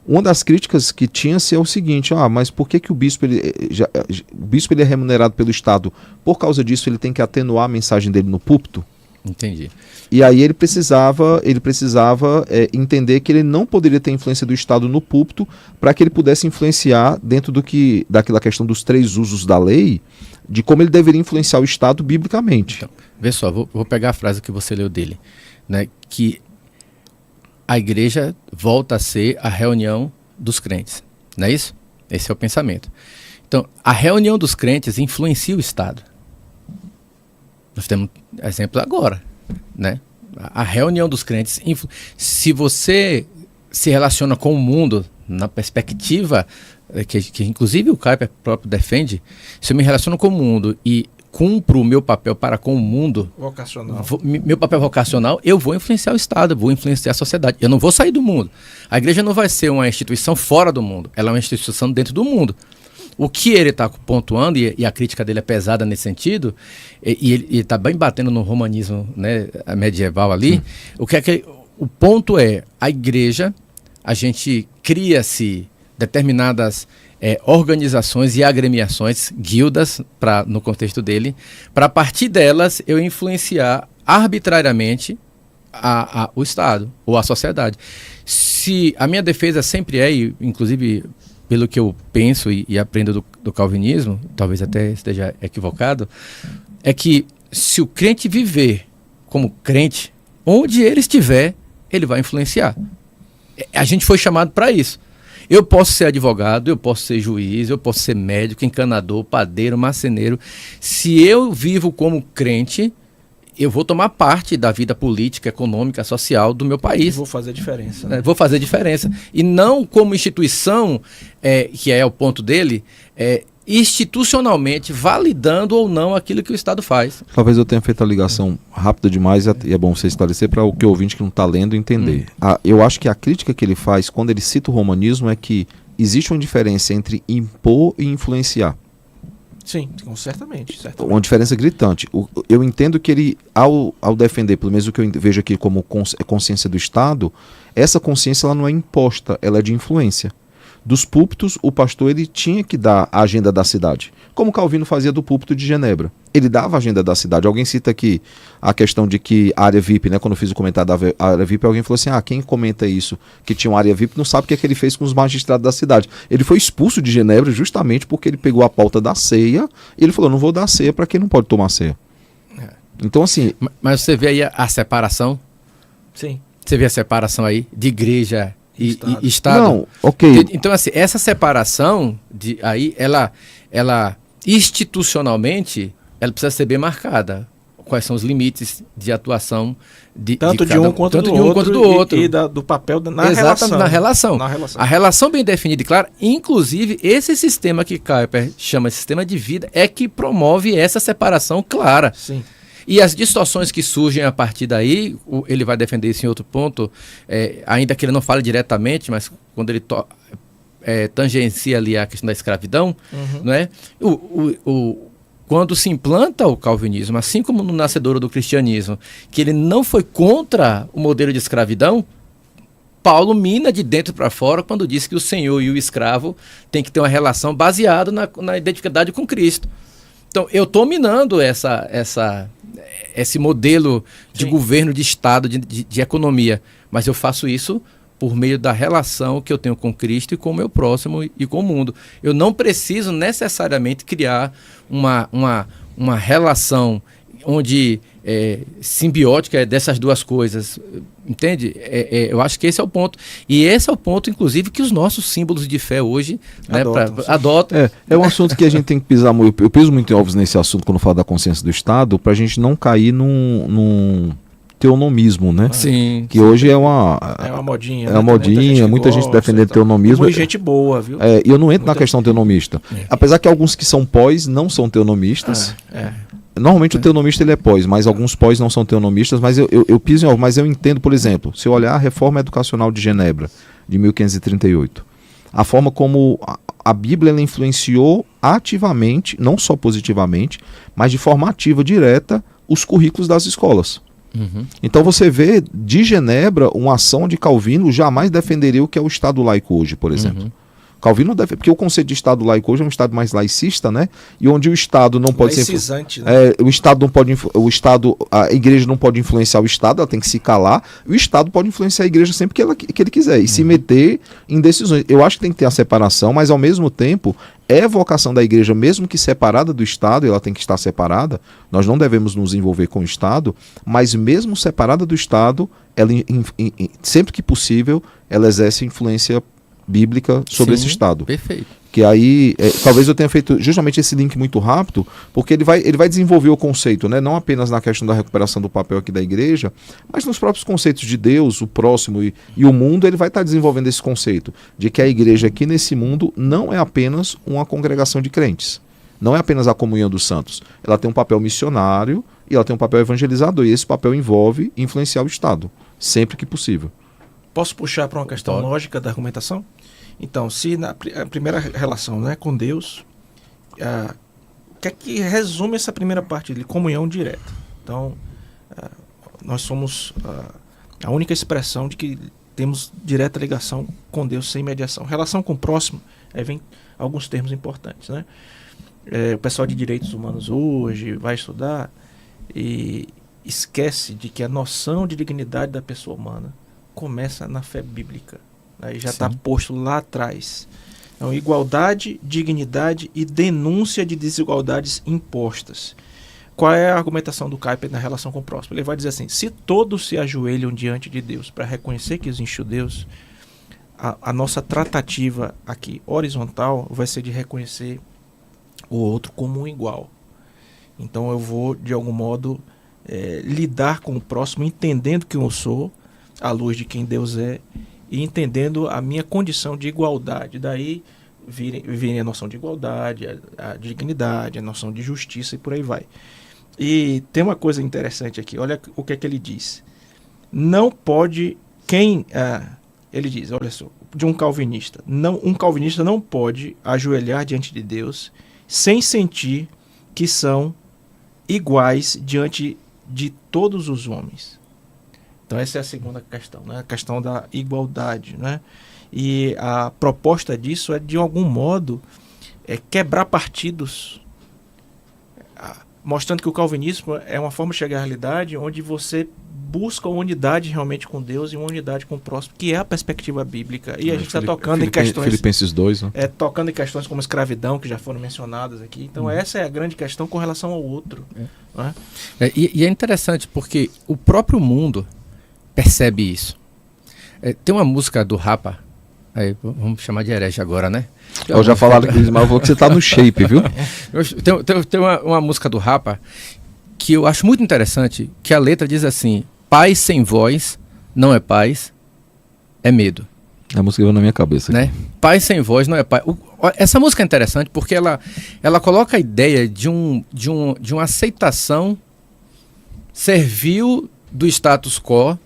Uma das críticas que tinha-se é o seguinte: mas por que o bispo o bispo ele é remunerado pelo Estado? Por causa disso ele tem que atenuar a mensagem dele no púlpito? Entendi. E aí ele precisava entender que ele não poderia ter influência do Estado no púlpito para que ele pudesse influenciar dentro daquela questão dos 3 usos da lei, de como ele deveria influenciar o Estado biblicamente. Então, vê só, vou pegar a frase que você leu dele, né, que a igreja volta a ser a reunião dos crentes, não é isso? Esse é o pensamento. Então, a reunião dos crentes influencia o Estado. Nós temos exemplo agora, né? A reunião dos crentes, se você se relaciona com o mundo na perspectiva que inclusive o Kuyper próprio defende, se eu me relaciono com o mundo e cumpro o meu papel para com o mundo, vocacional. Meu papel vocacional, eu vou influenciar o Estado, eu vou influenciar a sociedade. Eu não vou sair do mundo. A igreja não vai ser uma instituição fora do mundo, ela é uma instituição dentro do mundo. O que ele está pontuando, e a crítica dele é pesada nesse sentido, e ele está bem batendo no romanismo, né, medieval ali, o ponto é, a igreja, a gente cria-se determinadas organizações e agremiações, guildas, no contexto dele, para a partir delas eu influenciar arbitrariamente o Estado ou a sociedade. Se a minha defesa sempre inclusive pelo que eu penso e aprendo do calvinismo, talvez até esteja equivocado, é que se o crente viver como crente, onde ele estiver, ele vai influenciar. A gente foi chamado para isso. Eu posso ser advogado, eu posso ser juiz, eu posso ser médico, encanador, padeiro, marceneiro. Se eu vivo como crente, eu vou tomar parte da vida política, econômica, social do meu país. Vou fazer diferença. Né? Vou fazer diferença. E não como instituição, que é o ponto dele, institucionalmente validando ou não aquilo que o Estado faz. Talvez eu tenha feito a ligação rápida demais e é bom você esclarecer para o que o ouvinte que não está lendo entender. Eu acho que a crítica que ele faz quando ele cita o romanismo é que existe uma diferença entre impor e influenciar. Sim, certamente. Uma diferença gritante. Eu entendo que ele, ao defender, pelo menos o que eu vejo aqui como consciência do Estado, essa consciência ela não é imposta, ela é de influência. Dos púlpitos, o pastor ele tinha que dar a agenda da cidade, como Calvino fazia do púlpito de Genebra. Ele dava a agenda da cidade. Alguém cita aqui a questão de que a área VIP, né, quando eu fiz o comentário da área VIP, alguém falou assim, quem comenta isso, que tinha uma área VIP, não sabe o que é que ele fez com os magistrados da cidade. Ele foi expulso de Genebra justamente porque ele pegou a pauta da ceia e ele falou, não vou dar ceia para quem não pode tomar ceia. Então, assim... Mas você vê aí a separação? Sim. Você vê a separação aí de igreja e Estado? Não, ok. Então, assim, essa separação, ela institucionalmente, ela precisa ser bem marcada. Quais são os limites de atuação tanto de um quanto do outro. E do papel na relação. Na relação. A relação bem definida e clara, inclusive esse sistema que Kuyper chama de sistema de vida, é que promove essa separação clara. Sim. E as distorções que surgem a partir daí, ele vai defender isso em outro ponto, ainda que ele não fale diretamente, mas quando ele tangencia ali a questão da escravidão, não é? Quando se implanta o calvinismo, assim como no nascedouro do cristianismo, que ele não foi contra o modelo de escravidão, Paulo mina de dentro para fora quando diz que o senhor e o escravo têm que ter uma relação baseada na identidade com Cristo. Então, eu estou minando esse modelo de governo, de Estado, de economia, mas eu faço isso por meio da relação que eu tenho com Cristo e com o meu próximo e com o mundo. Eu não preciso necessariamente criar uma relação onde simbiótica dessas duas coisas, entende? Eu acho que esse é o ponto. E esse é o ponto, inclusive, que os nossos símbolos de fé hoje adotam. É um assunto que a gente tem que pisar muito. Eu piso muito em ovos nesse assunto quando falo da consciência do Estado, para a gente não cair num teonomismo, né? Sim. Que hoje é uma modinha. É uma modinha, muita gente defendendo teonomismo. Muita gente boa, viu? E eu não entro na questão teonomista. Apesar que alguns que são pós não são teonomistas. Normalmente o teonomista ele é pós, mas alguns pós não são teonomistas, mas eu piso em ovo. Mas eu entendo, por exemplo, se eu olhar a Reforma Educacional de Genebra, de 1538, a forma como a Bíblia ela influenciou ativamente, não só positivamente, mas de forma ativa, direta, os currículos das escolas. Uhum. Então você vê, de Genebra, uma ação de Calvino jamais defenderia o que é o Estado laico hoje, por exemplo. Uhum. Calvino deve, porque o conceito de Estado laico hoje é um Estado mais laicista, né? E onde o Estado não pode ser... Laicizante, né? o Estado não pode, a igreja não pode influenciar o Estado, ela tem que se calar. E o Estado pode influenciar a igreja sempre que ele quiser e se meter em decisões. Eu acho que tem que ter a separação, mas ao mesmo tempo é vocação da igreja, mesmo que separada do Estado, ela tem que estar separada. Nós não devemos nos envolver com o Estado, mas mesmo separada do Estado, ela sempre que possível, ela exerce influência bíblica sobre esse Estado. Perfeito. Que aí, talvez eu tenha feito justamente esse link muito rápido, porque ele vai desenvolver o conceito, né? Não apenas na questão da recuperação do papel aqui da igreja, mas nos próprios conceitos de Deus, o próximo e o mundo, ele vai estar desenvolvendo esse conceito de que a igreja aqui nesse mundo não é apenas uma congregação de crentes, não é apenas a comunhão dos santos. Ela tem um papel missionário e ela tem um papel evangelizador, e esse papel envolve influenciar o Estado, sempre que possível. Posso puxar para uma questão lógica da argumentação? Então, se a primeira relação, né, com Deus, o que é que resume essa primeira parte de comunhão direta? Então, nós somos a única expressão de que temos direta ligação com Deus sem mediação. Relação com o próximo, vem alguns termos importantes, né? O pessoal de direitos humanos hoje vai estudar e esquece de que a noção de dignidade da pessoa humana começa na fé bíblica. Aí já está posto lá atrás. Então, igualdade, dignidade e denúncia de desigualdades impostas. Qual é a argumentação do Kuyper na relação com o próximo? Ele vai dizer assim: se todos se ajoelham diante de Deus para reconhecer que existe o Deus, a nossa tratativa aqui horizontal vai ser de reconhecer o outro como um igual. Então eu vou, de algum modo, lidar com o próximo entendendo quem eu sou, à luz de quem Deus é, e entendendo a minha condição de igualdade. Daí virem a noção de igualdade, a dignidade, a noção de justiça e por aí vai. E tem uma coisa interessante aqui, olha o que é que ele diz. Não pode, ele diz, olha só, de um calvinista não pode ajoelhar diante de Deus sem sentir que são iguais diante de todos os homens. Então essa é a segunda questão, né? A questão da igualdade, né? E a proposta disso é, de algum modo, quebrar partidos, mostrando que o calvinismo é uma forma de chegar à realidade onde você busca uma unidade realmente com Deus e uma unidade com o próximo, que é a perspectiva bíblica. E a gente está tocando em questões... Filipenses 2, né? Tocando em questões como escravidão, que já foram mencionadas aqui. Então essa é a grande questão com relação ao outro. Né? E é interessante porque o próprio mundo percebe isso. Tem uma música do Rapa, vamos chamar de herege agora, né? Eu já falaram que Ismael falou que você tá no shape, viu? Tem uma música do Rapa que eu acho muito interessante, que a letra diz assim: paz sem voz não é paz, é medo. A música veio na minha cabeça. Né? Paz sem voz não é paz. Essa música é interessante porque ela coloca a ideia de uma aceitação servil do status quo,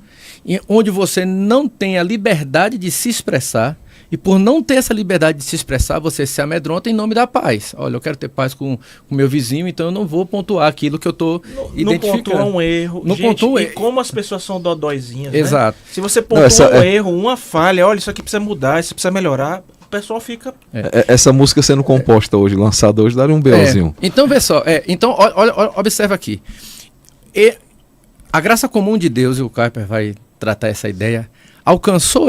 onde você não tem a liberdade de se expressar, e por não ter essa liberdade de se expressar, você se amedronta em nome da paz. Olha, eu quero ter paz com o meu vizinho, então eu não vou pontuar aquilo que eu estou identificando. Não pontua um erro. Não gente, pontua e como as pessoas são dodóizinhas, exato. Né? Se você pontua um erro, uma falha, olha, isso aqui precisa mudar, isso precisa melhorar, o pessoal fica... Essa música sendo composta hoje, lançada hoje, daria um BOzinho. Então, vê só, então olha, observa aqui. A graça comum de Deus, e o Kuyper vai tratar essa ideia, alcançou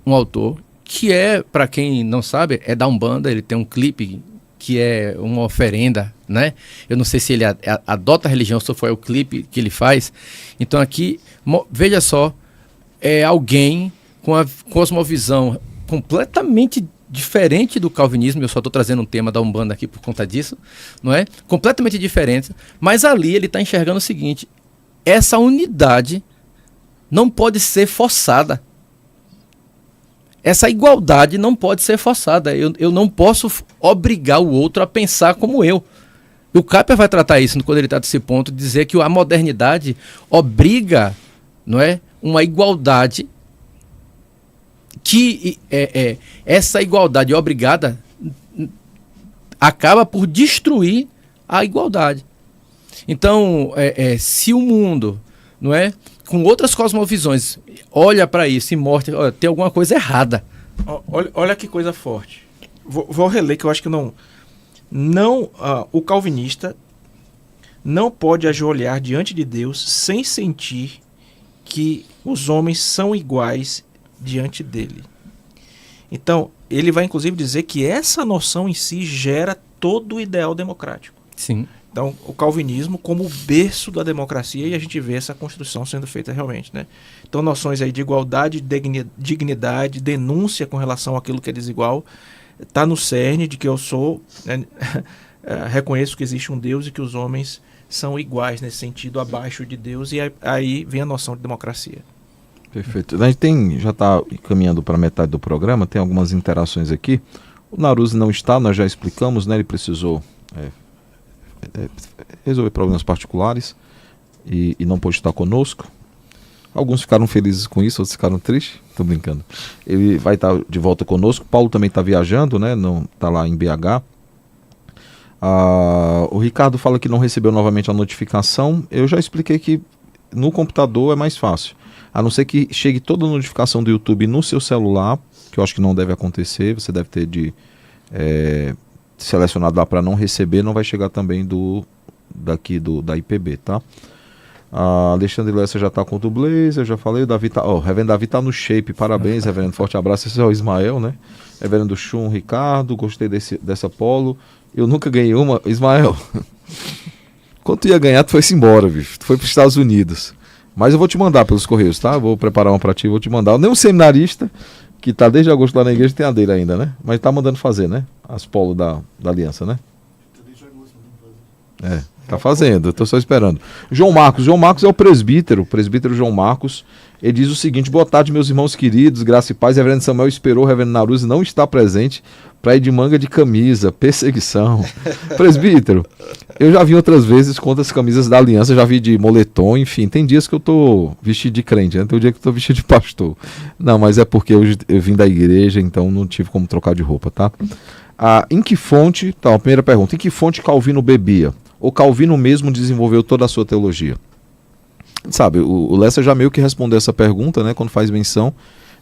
um autor que para quem não sabe, é da Umbanda. Ele tem um clipe que é uma oferenda, né? Eu não sei se ele adota a religião, se foi o clipe que ele faz. Então aqui, veja só, é alguém com a cosmovisão completamente diferente do calvinismo. Eu só estou trazendo um tema da Umbanda aqui por conta disso, não é? Completamente diferente, mas ali ele está enxergando o seguinte: essa unidade não pode ser forçada. Essa igualdade não pode ser forçada. Eu não posso obrigar o outro a pensar como eu. E o Kuyper vai tratar isso quando ele está desse ponto, de dizer que a modernidade obriga, não é, uma igualdade que essa igualdade obrigada acaba por destruir a igualdade. Então, se o mundo, não é, com outras cosmovisões, olha para isso e mostra, olha, tem alguma coisa errada. Olha que coisa forte. Vou reler que eu acho que o calvinista não pode ajoelhar diante de Deus sem sentir que os homens são iguais diante dele. Então, ele vai inclusive dizer que essa noção em si gera todo o ideal democrático. Sim. Então, o calvinismo como o berço da democracia, e a gente vê essa construção sendo feita realmente, né? Então, noções aí de igualdade, dignidade, denúncia com relação àquilo que é desigual, está no cerne de que eu sou, reconheço que existe um Deus e que os homens são iguais nesse sentido, abaixo de Deus, e aí vem a noção de democracia. Perfeito. A gente já está caminhando para metade do programa, tem algumas interações aqui. O Naruzzi não está, nós já explicamos, né? Ele precisou resolver problemas particulares e não pôde estar conosco. Alguns ficaram felizes com isso, outros ficaram tristes. Estou brincando. Ele vai estar de volta conosco. Paulo também está viajando, né? Não está lá em BH. O Ricardo fala que não recebeu novamente a notificação. Eu já expliquei que no computador é mais fácil. A não ser que chegue toda a notificação do YouTube no seu celular, que eu acho que não deve acontecer. Você deve ter selecionado lá para não receber, não vai chegar também da IPB, tá? Alexandre Lessa já tá com o Blazer, eu já falei, o Davi tá, o Reverendo Davi tá no shape, parabéns, Reverendo, forte abraço. Esse é o Ismael, né? Reverendo Chum, Ricardo, gostei dessa polo. Eu nunca ganhei uma. Ismael, quando tu ia ganhar, tu foi-se embora, bicho. Tu foi para os Estados Unidos. Mas eu vou te mandar pelos correios, tá? Vou preparar uma para ti, vou te mandar. Nem um seminarista que tá desde agosto lá na igreja tem a dele ainda, né? Mas tá mandando fazer, né? As polos da aliança, né? Tá fazendo, eu tô só esperando. João Marcos é o presbítero João Marcos. Ele diz o seguinte: boa tarde, meus irmãos queridos, graça e paz. Reverendo Samuel esperou, o Reverendo Naruzzi não está presente para ir de manga de camisa, perseguição. Presbítero, eu já vi outras vezes com outras camisas da aliança, já vi de moletom, enfim, tem dias que eu tô vestido de crente, né? Tem um dia que eu tô vestido de pastor. Não, mas é porque eu vim da igreja, então não tive como trocar de roupa, tá? Em que fonte, tá, a primeira pergunta, em que fonte Calvino bebia? Ou Calvino mesmo desenvolveu toda a sua teologia? Sabe, o Lessa já meio que respondeu essa pergunta, né, quando faz menção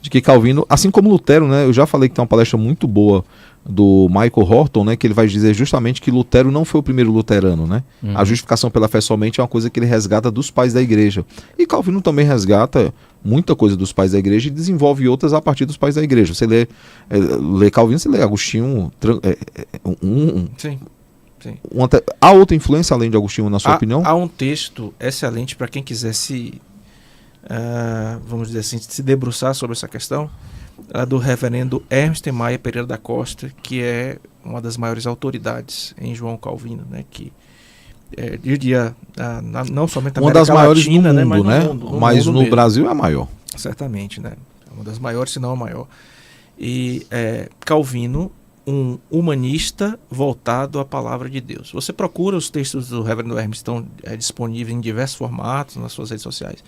de que Calvino, assim como Lutero, né, eu já falei que tem uma palestra muito boa do Michael Horton, né, que ele vai dizer justamente que Lutero não foi o primeiro luterano, né? A justificação pela fé somente é uma coisa que ele resgata dos pais da igreja. E Calvino também resgata muita coisa dos pais da igreja e desenvolve outras a partir dos pais da igreja. Você lê Calvino, você lê Agostinho, Sim. Sim. Há outra influência além de Agostinho, na sua opinião? Há um texto excelente para quem quiser vamos dizer assim, se debruçar sobre essa questão, do reverendo Ernst Maia Pereira da Costa, que é uma das maiores autoridades em João Calvino, né, que diria não somente na uma América das maiores Latina, no mundo, né? Mas no Brasil é a maior. Certamente, né? É uma das maiores, se não a maior. E Calvino, um humanista voltado à palavra de Deus. Você procura os textos do Reverendo Hermes, estão disponíveis em diversos formatos nas suas redes sociais.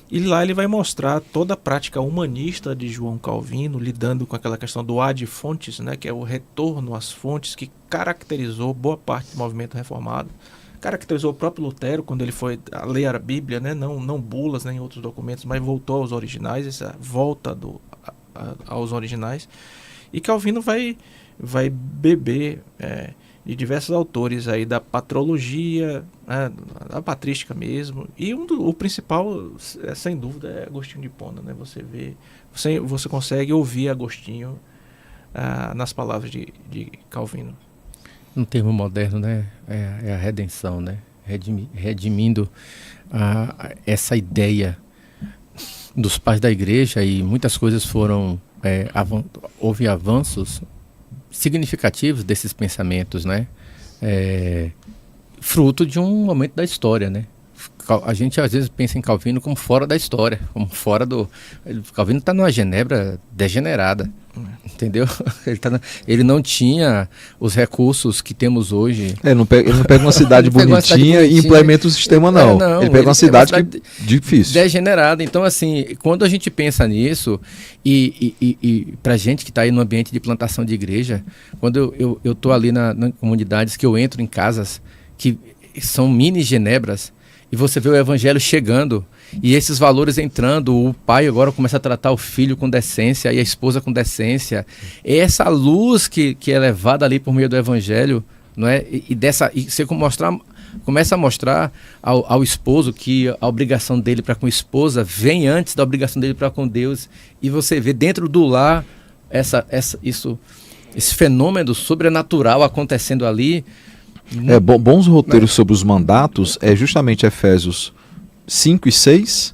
E lá ele vai mostrar toda a prática humanista de João Calvino, lidando com aquela questão do ad fontes, né, que é o retorno às fontes que caracterizou boa parte do movimento reformado. Caracterizou o próprio Lutero quando ele foi a ler a Bíblia, né, não bulas nem outros documentos, mas voltou aos originais, essa volta aos originais. E Calvino vai beber de diversos autores aí da patrologia, da patrística mesmo, e o principal, sem dúvida, é Agostinho de Hipona, né? Você consegue ouvir Agostinho nas palavras de Calvino. Um termo moderno, né? É a redenção, né? Redimindo essa ideia dos pais da igreja, e muitas coisas foram houve avanços significativos desses pensamentos, né? Fruto de um momento da história, né? A gente às vezes pensa em Calvino como fora da história, como fora do... Calvino está numa Genebra degenerada, entendeu? Ele não tinha os recursos que temos hoje. Ele não pega uma cidade bonitinha e implementa o sistema, não. Ele pega uma cidade difícil. Degenerada. Então, assim, quando a gente pensa nisso, e para gente que está aí no ambiente de plantação de igreja, quando eu estou ali nas comunidades, que eu entro em casas que são mini Genebras, e você vê o evangelho chegando, e esses valores entrando, o pai agora começa a tratar o filho com decência e a esposa com decência. É essa luz que é levada ali por meio do evangelho, não é? E você começa a mostrar ao esposo que a obrigação dele para com a esposa vem antes da obrigação dele para com Deus. E você vê dentro do lar esse fenômeno sobrenatural acontecendo ali. Bons roteiros sobre os mandatos é justamente Efésios 5 e 6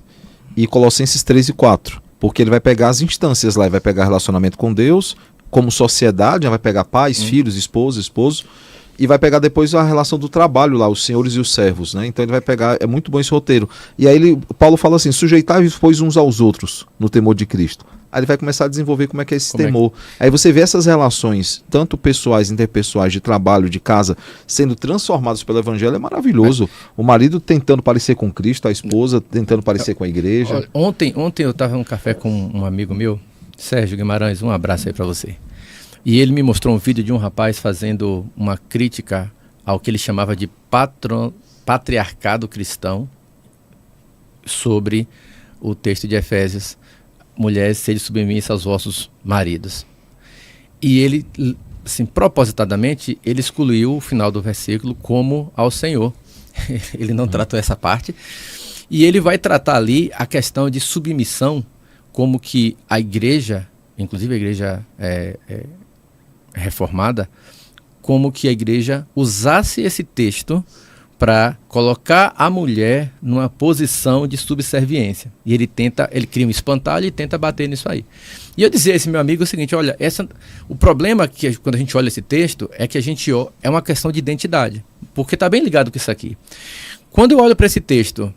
e Colossenses 3 e 4. Porque ele vai pegar as instâncias lá, ele vai pegar relacionamento com Deus, como sociedade, vai pegar pais, filhos, esposo, e vai pegar depois a relação do trabalho lá, os senhores e os servos, né? Então ele vai pegar, é muito bom esse roteiro. E aí Paulo fala assim, sujeitai-vos pois uns aos outros no temor de Cristo. Aí ele vai começar a desenvolver como é que é esse temor. Aí você vê essas relações, tanto pessoais, interpessoais, de trabalho, de casa, sendo transformadas pelo evangelho, é maravilhoso. O marido tentando parecer com Cristo, a esposa tentando parecer com a igreja. Ontem eu estava num café com um amigo meu, Sérgio Guimarães, um abraço aí para você. E ele me mostrou um vídeo de um rapaz fazendo uma crítica ao que ele chamava de patriarcado cristão sobre o texto de Efésios. Mulheres, sede submissa aos vossos maridos. E ele, assim, propositadamente, ele excluiu o final do versículo como ao Senhor. Ele não tratou essa parte. E ele vai tratar ali a questão de submissão, como que a igreja, inclusive a igreja reformada, como que a igreja usasse esse texto para colocar a mulher numa posição de subserviência. E ele cria um espantalho e tenta bater nisso aí. E eu dizia a esse meu amigo o seguinte, olha, o problema que quando a gente olha esse texto é que é uma questão de identidade, porque está bem ligado com isso aqui. Quando eu olho para esse texto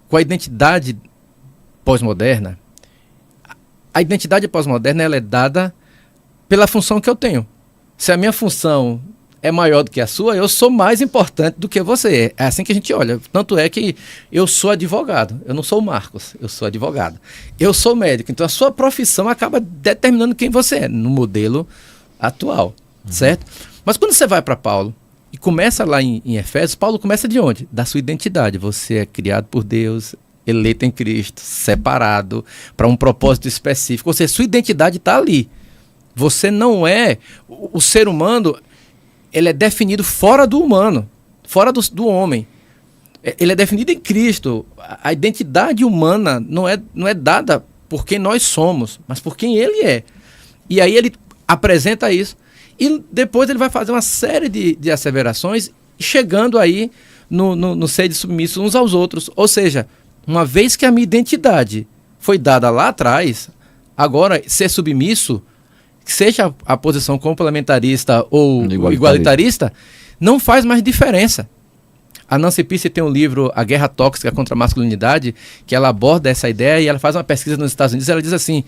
com a identidade pós-moderna, a identidade pós-moderna ela é dada pela função que eu tenho. Se a minha função é maior do que a sua, eu sou mais importante do que você. É assim que a gente olha. Tanto é que eu sou advogado. Eu não sou o Marcos, eu sou advogado. Eu sou médico. Então a sua profissão acaba determinando quem você é, no modelo atual. Certo? Mas quando você vai para Paulo e começa lá em Efésios, Paulo começa de onde? Da sua identidade. Você é criado por Deus, eleito em Cristo, separado para um propósito específico. Ou seja, sua identidade está ali. Você não é... O ser humano... ele é definido fora do humano, fora do homem. Ele é definido em Cristo. A identidade humana não é dada por quem nós somos, mas por quem ele é. E aí ele apresenta isso. E depois ele vai fazer uma série de asseverações, chegando aí no ser de submissos uns aos outros. Ou seja, uma vez que a minha identidade foi dada lá atrás, agora ser submisso, seja a posição complementarista ou igualitarista, não faz mais diferença. A Nancy Pearce tem um livro, A Guerra Tóxica contra a Masculinidade, que ela aborda essa ideia e ela faz uma pesquisa nos Estados Unidos. Ela diz assim,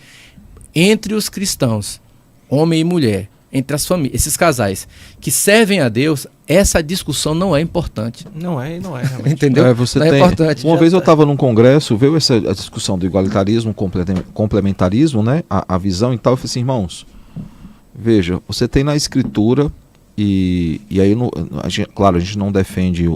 entre os cristãos, homem e mulher, entre as famílias, esses casais que servem a Deus, essa discussão não é importante. Não é. Entendeu? Não é importante. Uma vez eu estava num congresso, veio a discussão do igualitarismo, complementarismo, né? A visão e tal. Eu falei assim, irmãos, veja, você tem na escritura e aí, claro, a gente não defende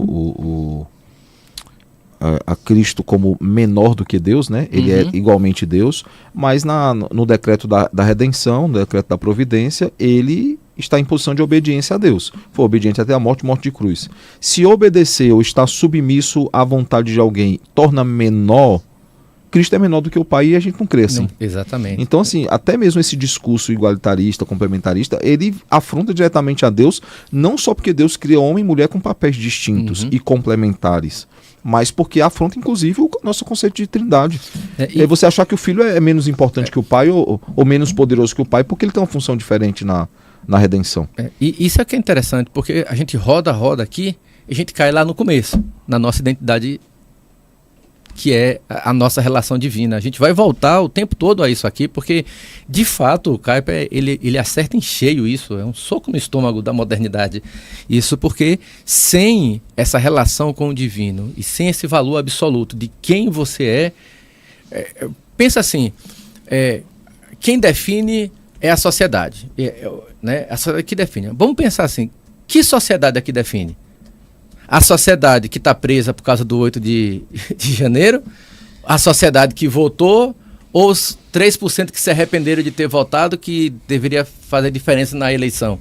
a Cristo como menor do que Deus, né? Ele é igualmente Deus, mas no decreto da redenção, no decreto da providência, ele está em posição de obediência a Deus. Foi obediente até a morte de cruz. Se obedecer ou estar submisso à vontade de alguém torna menor, Cristo é menor do que o Pai e a gente não crê assim. Exatamente. Então, assim, até mesmo esse discurso igualitarista, complementarista, ele afronta diretamente a Deus, não só porque Deus cria homem e mulher com papéis distintos e complementares, mas porque afronta, inclusive, o nosso conceito de trindade. E você achar que o filho é menos importante que o pai ou menos poderoso que o pai porque ele tem uma função diferente na redenção. E isso é que é interessante, porque a gente roda aqui e a gente cai lá no começo, na nossa identidade que é a nossa relação divina. A gente vai voltar o tempo todo a isso aqui, porque, de fato, o Kuyper, ele acerta em cheio isso, é um soco no estômago da modernidade. Isso porque, sem essa relação com o divino e sem esse valor absoluto de quem você pensa assim, quem define é a sociedade, né? A sociedade que define. Vamos pensar assim, que sociedade é que define? A sociedade que está presa por causa do 8 de janeiro, a sociedade que votou, ou os 3% que se arrependeram de ter votado, que deveria fazer diferença na eleição?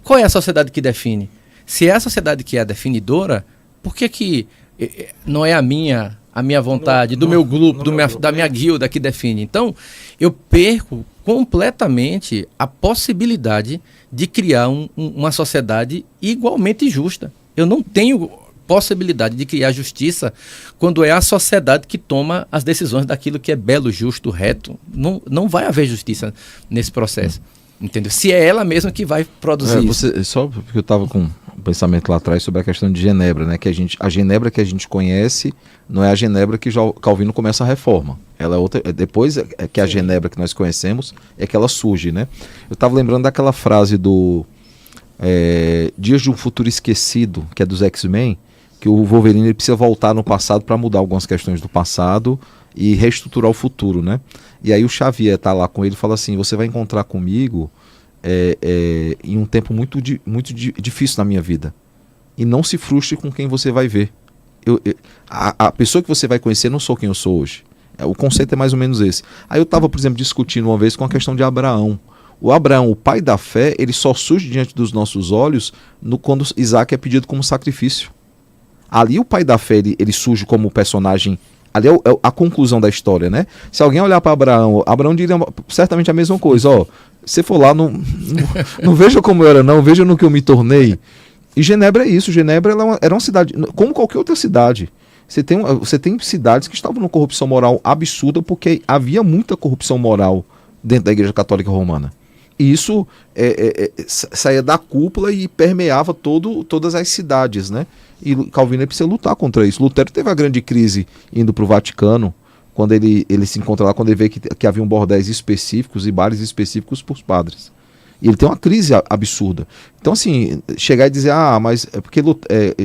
Qual é a sociedade que define? Se é a sociedade que é a definidora, por que não é a minha vontade, do meu grupo, da minha guilda que define? Então, eu perco completamente a possibilidade de criar uma sociedade igualmente justa. Eu não tenho possibilidade de criar justiça quando é a sociedade que toma as decisões daquilo que é belo, justo, reto. Não vai haver justiça nesse processo. Entendeu? Se é ela mesma que vai produzir isso. Só porque eu estava com um pensamento lá atrás sobre a questão de Genebra, né? Que a Genebra que a gente conhece não é a Genebra que Calvino começa a reforma. Ela é outra. Depois que a Genebra que nós conhecemos é que ela surge, né? Eu estava lembrando daquela frase do Dias de um Futuro Esquecido, que é dos X-Men, que o Wolverine precisa voltar no passado para mudar algumas questões do passado e reestruturar o futuro, né? E aí o Xavier tá lá com ele e fala assim: você vai encontrar comigo em um tempo muito difícil na minha vida, e não se frustre com quem você vai ver. A pessoa que você vai conhecer não sou quem eu sou hoje. O conceito é mais ou menos esse. Aí eu estava, por exemplo, discutindo uma vez com a questão de Abraão. O Abraão, o pai da fé, ele só surge diante dos nossos olhos quando Isaac é pedido como sacrifício. Ali o pai da fé, ele surge como personagem. Ali é a conclusão da história, né? Se alguém olhar para Abraão diria certamente a mesma coisa. Ó, se for lá, não veja como eu era, não, veja no que eu me tornei. E Genebra é isso. Genebra era uma cidade, como qualquer outra cidade. Você tem cidades que estavam numa corrupção moral absurda, porque havia muita corrupção moral dentro da Igreja Católica Romana. E isso saía da cúpula e permeava todas as cidades, né? E Calvino precisa lutar contra isso. Lutero teve a grande crise indo para o Vaticano, quando ele se encontra lá, quando ele vê que havia bordéis específicos e bares específicos para os padres. E ele tem uma crise absurda. Então, assim, chegar e dizer, mas é porque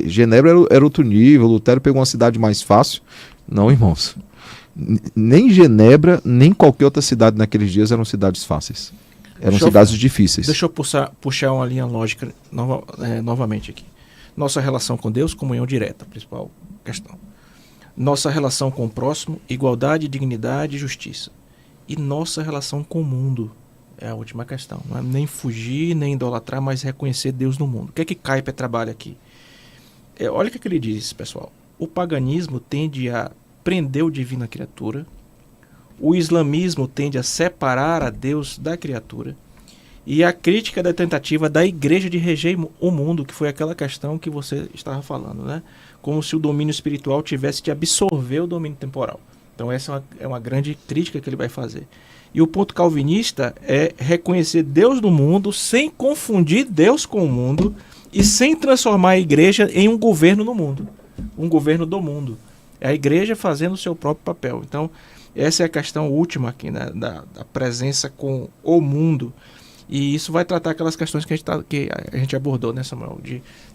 Genebra era outro nível, Lutero pegou uma cidade mais fácil. Não, irmãos. Nem Genebra, nem qualquer outra cidade naqueles dias eram cidades fáceis. Eram cidades difíceis. Deixa eu puxar uma linha lógica novamente aqui. Nossa relação com Deus, comunhão direta, principal questão. Nossa relação com o próximo, igualdade, dignidade e justiça. E nossa relação com o mundo é a última questão. Não é nem fugir, nem idolatrar, mas reconhecer Deus no mundo. O que é que Kuyper trabalha aqui? Olha o que ele diz, pessoal. O paganismo tende a prender o divino à criatura. O islamismo tende a separar a Deus da criatura. E a crítica da tentativa da igreja de reger o mundo, que foi aquela questão que você estava falando, né? Como se o domínio espiritual tivesse de absorver o domínio temporal. Então essa é uma grande crítica que ele vai fazer. E o ponto calvinista é reconhecer Deus no mundo sem confundir Deus com o mundo e sem transformar a igreja em um governo no mundo. Um governo do mundo. É a igreja fazendo o seu próprio papel. Então essa é a questão última aqui, né? Da presença com o mundo. E isso vai tratar aquelas questões que a gente abordou, né, Samuel?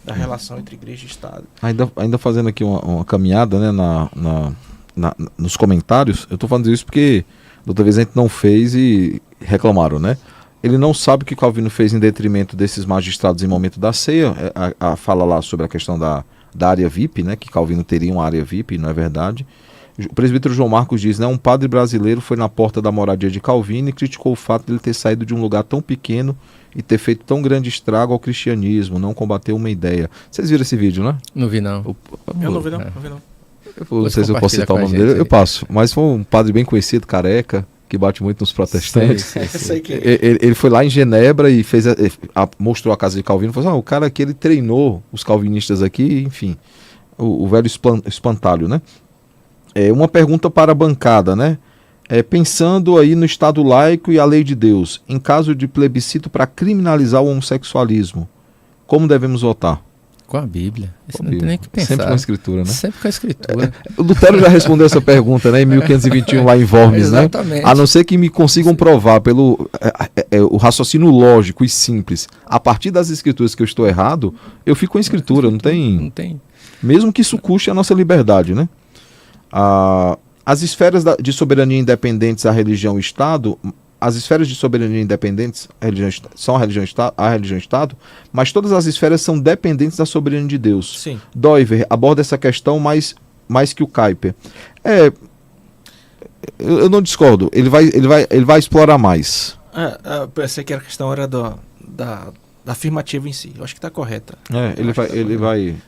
Da relação entre igreja e Estado. Ainda fazendo aqui uma caminhada, né, nos comentários, eu estou falando isso porque da outra vez a gente não fez e reclamaram, né? Ele não sabe o que Calvino fez em detrimento desses magistrados em momento da ceia. Fala lá sobre a questão da área VIP, né? Que Calvino teria uma área VIP, não é verdade. O presbítero João Marcos diz, né, um padre brasileiro foi na porta da moradia de Calvino e criticou o fato de ele ter saído de um lugar tão pequeno e ter feito tão grande estrago ao cristianismo, não combateu uma ideia. Vocês viram esse vídeo, né? Não vi, não. Eu não vi, não. Não sei se eu posso citar o nome dele, eu passo. Mas foi um padre bem conhecido, careca, que bate muito nos protestantes. Sei. Ele foi lá em Genebra e mostrou a casa de Calvino e falou assim, o cara aqui, ele treinou os calvinistas aqui, enfim, o velho espantalho, né? Uma pergunta para a bancada, né? Pensando aí no Estado laico e a lei de Deus, em caso de plebiscito para criminalizar o homossexualismo, como devemos votar? Com a Bíblia. Isso Com a não Bíblia. tem nem que pensar. Sempre com a escritura, né? Sempre com a escritura. O Lutero já respondeu essa pergunta, né, em 1521 lá em Worms, né? Exatamente. A não ser que me consigam provar pelo o raciocínio lógico e simples, a partir das escrituras que eu estou errado, eu fico com a escritura, não tem... Mesmo que isso custe a nossa liberdade, né? As esferas de soberania independentes à religião e Estado, as esferas de soberania independentes são a religião e Estado, mas todas as esferas são dependentes da soberania de Deus. Sim. Doiver aborda essa questão mais que o Kuyper. Eu não discordo, ele vai explorar mais. Eu pensei que a questão era da afirmativa em si. Eu acho que está correta.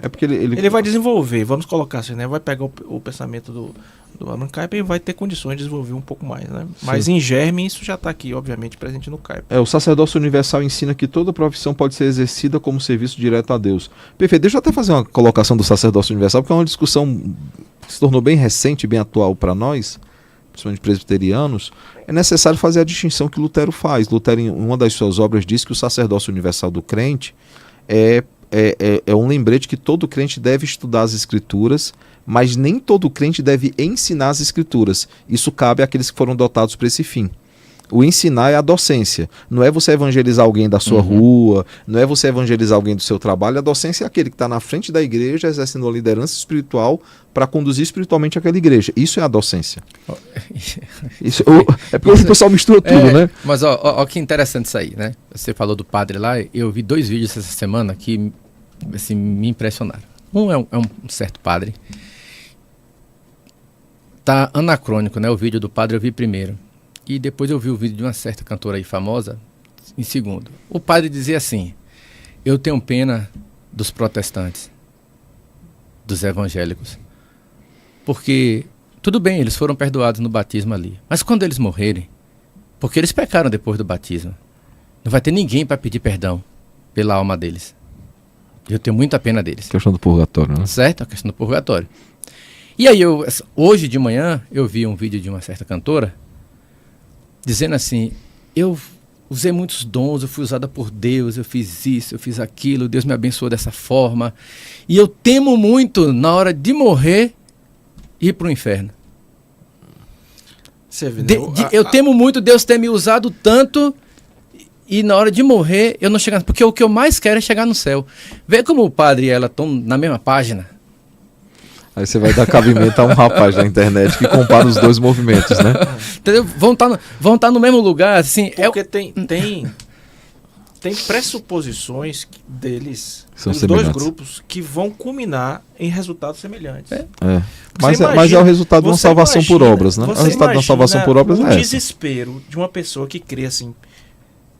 É porque ele vai desenvolver, vamos colocar assim, né? Vai pegar o pensamento do Abraham Kuyper e vai ter condições de desenvolver um pouco mais, né? Mas em germe isso já está aqui, obviamente, presente no Kuyper. O sacerdócio universal ensina que toda profissão pode ser exercida como serviço direto a Deus. Perfeito, deixa eu até fazer uma colocação do sacerdócio universal, porque é uma discussão que se tornou bem recente, bem atual para nós, principalmente presbiterianos. É necessário fazer a distinção que Lutero faz. Lutero, em uma das suas obras, diz que o sacerdócio universal do crente é um lembrete que todo crente deve estudar as escrituras, mas nem todo crente deve ensinar as escrituras. Isso cabe àqueles que foram dotados para esse fim. O ensinar é a docência. Não é você evangelizar alguém da sua rua, não é você evangelizar alguém do seu trabalho. A docência é aquele que está na frente da igreja, exercendo a liderança espiritual para conduzir espiritualmente aquela igreja. Isso é a docência. É porque o pessoal mistura tudo, né? Mas ó, que interessante isso aí, né? Você falou do padre lá, eu vi 2 vídeos essa semana que assim, me impressionaram. Um é um certo padre. Tá anacrônico, né? O vídeo do padre eu vi primeiro. E depois eu vi o vídeo de uma certa cantora aí famosa em segundo. O padre dizia assim: eu tenho pena dos protestantes, dos evangélicos. Porque, tudo bem, eles foram perdoados no batismo ali. Mas quando eles morrerem, porque eles pecaram depois do batismo, não vai ter ninguém para pedir perdão pela alma deles. Eu tenho muita pena deles. A questão do purgatório, né? Certo? A questão do purgatório. E aí, hoje de manhã, eu vi um vídeo de uma certa cantora dizendo assim: eu usei muitos dons, eu fui usada por Deus, eu fiz isso, eu fiz aquilo, Deus me abençoou dessa forma. E eu temo muito, na hora de morrer, ir para o inferno. Você vê, eu temo muito Deus ter me usado tanto e na hora de morrer eu não chegar. Porque o que eu mais quero é chegar no céu. Vê como o padre e ela estão na mesma página. Aí você vai dar cabimento a um rapaz na internet que compara os dois movimentos, né? Entendeu? Vão estar no mesmo lugar, assim. Porque tem pressuposições deles, dos dois grupos, que vão culminar em resultados semelhantes. Mas é o resultado de uma salvação por obras, né? O resultado de uma salvação por obras o desespero de uma pessoa que crê assim: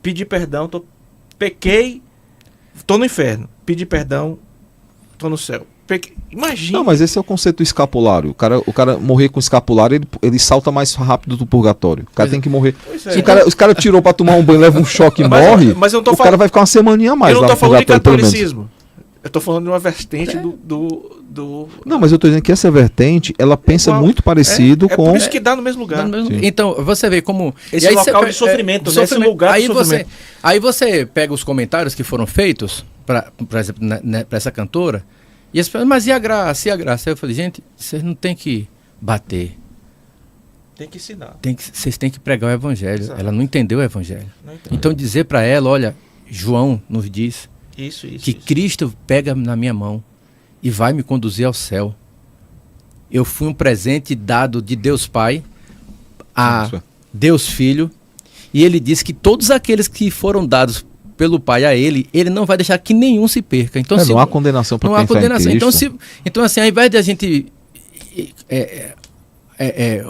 pedir perdão, pequei, tô no inferno. Pedir perdão, tô no céu. Imagina. Não, mas esse é o conceito do escapulário. O cara morrer com escapulário, ele salta mais rápido do purgatório. O cara tem que morrer. Se o cara tirou pra tomar um banho, leva um choque e morre, mas eu não tô cara vai ficar uma semaninha a mais. Eu não tô falando de catolicismo. Eu tô falando de uma vertente do... Não, mas eu tô dizendo que essa vertente, ela pensa muito parecido com... por isso que dá no mesmo lugar. Então, você vê como... Esse local de sofrimento, né? Esse lugar de sofrimento. Aí você pega os comentários que foram feitos, por exemplo, pra essa cantora, e as pessoas, mas e a graça? Aí eu falei: gente, vocês não tem que bater. Tem que ensinar. Vocês têm que pregar o evangelho. Exato. Ela não entendeu o evangelho. Então dizer para ela: olha, João nos diz que Cristo pega na minha mão e vai me conduzir ao céu. Eu fui um presente dado de Deus Pai a Deus Filho, e ele disse que todos aqueles que foram dados pelo Pai a ele não vai deixar que nenhum se perca. Então, não há condenação para quem está em Cristo. Então, assim, ao invés de a gente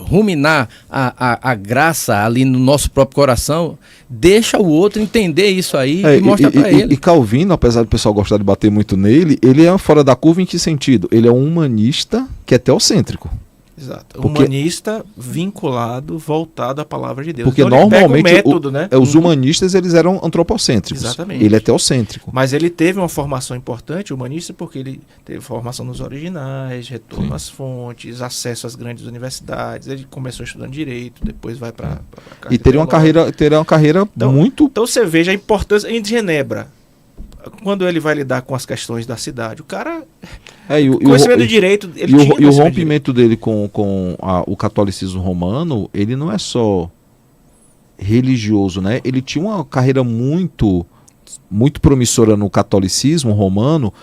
ruminar a graça ali no nosso próprio coração, deixa o outro entender isso aí e mostra para ele. E Calvino, apesar do pessoal gostar de bater muito nele, ele é fora da curva em que sentido? Ele é um humanista que é teocêntrico. Exato. Humanista vinculado, voltado à palavra de Deus. Porque então, normalmente método, né? Os humanistas eles eram antropocêntricos. Exatamente. Ele é teocêntrico. Mas ele teve uma formação importante, humanista, porque ele teve formação nos originais, retorno às fontes, acesso às grandes universidades. Ele começou estudando direito, depois vai para e teria uma carreira então, muito... Então você veja a importância em Genebra. quando ele vai lidar com as questões da cidade, o cara... o conhecimento do direito, ele tinha e o conhecimento do rompimento dele com o catolicismo romano, ele não é só religioso, né? Ele tinha uma carreira muito promissora no catolicismo romano,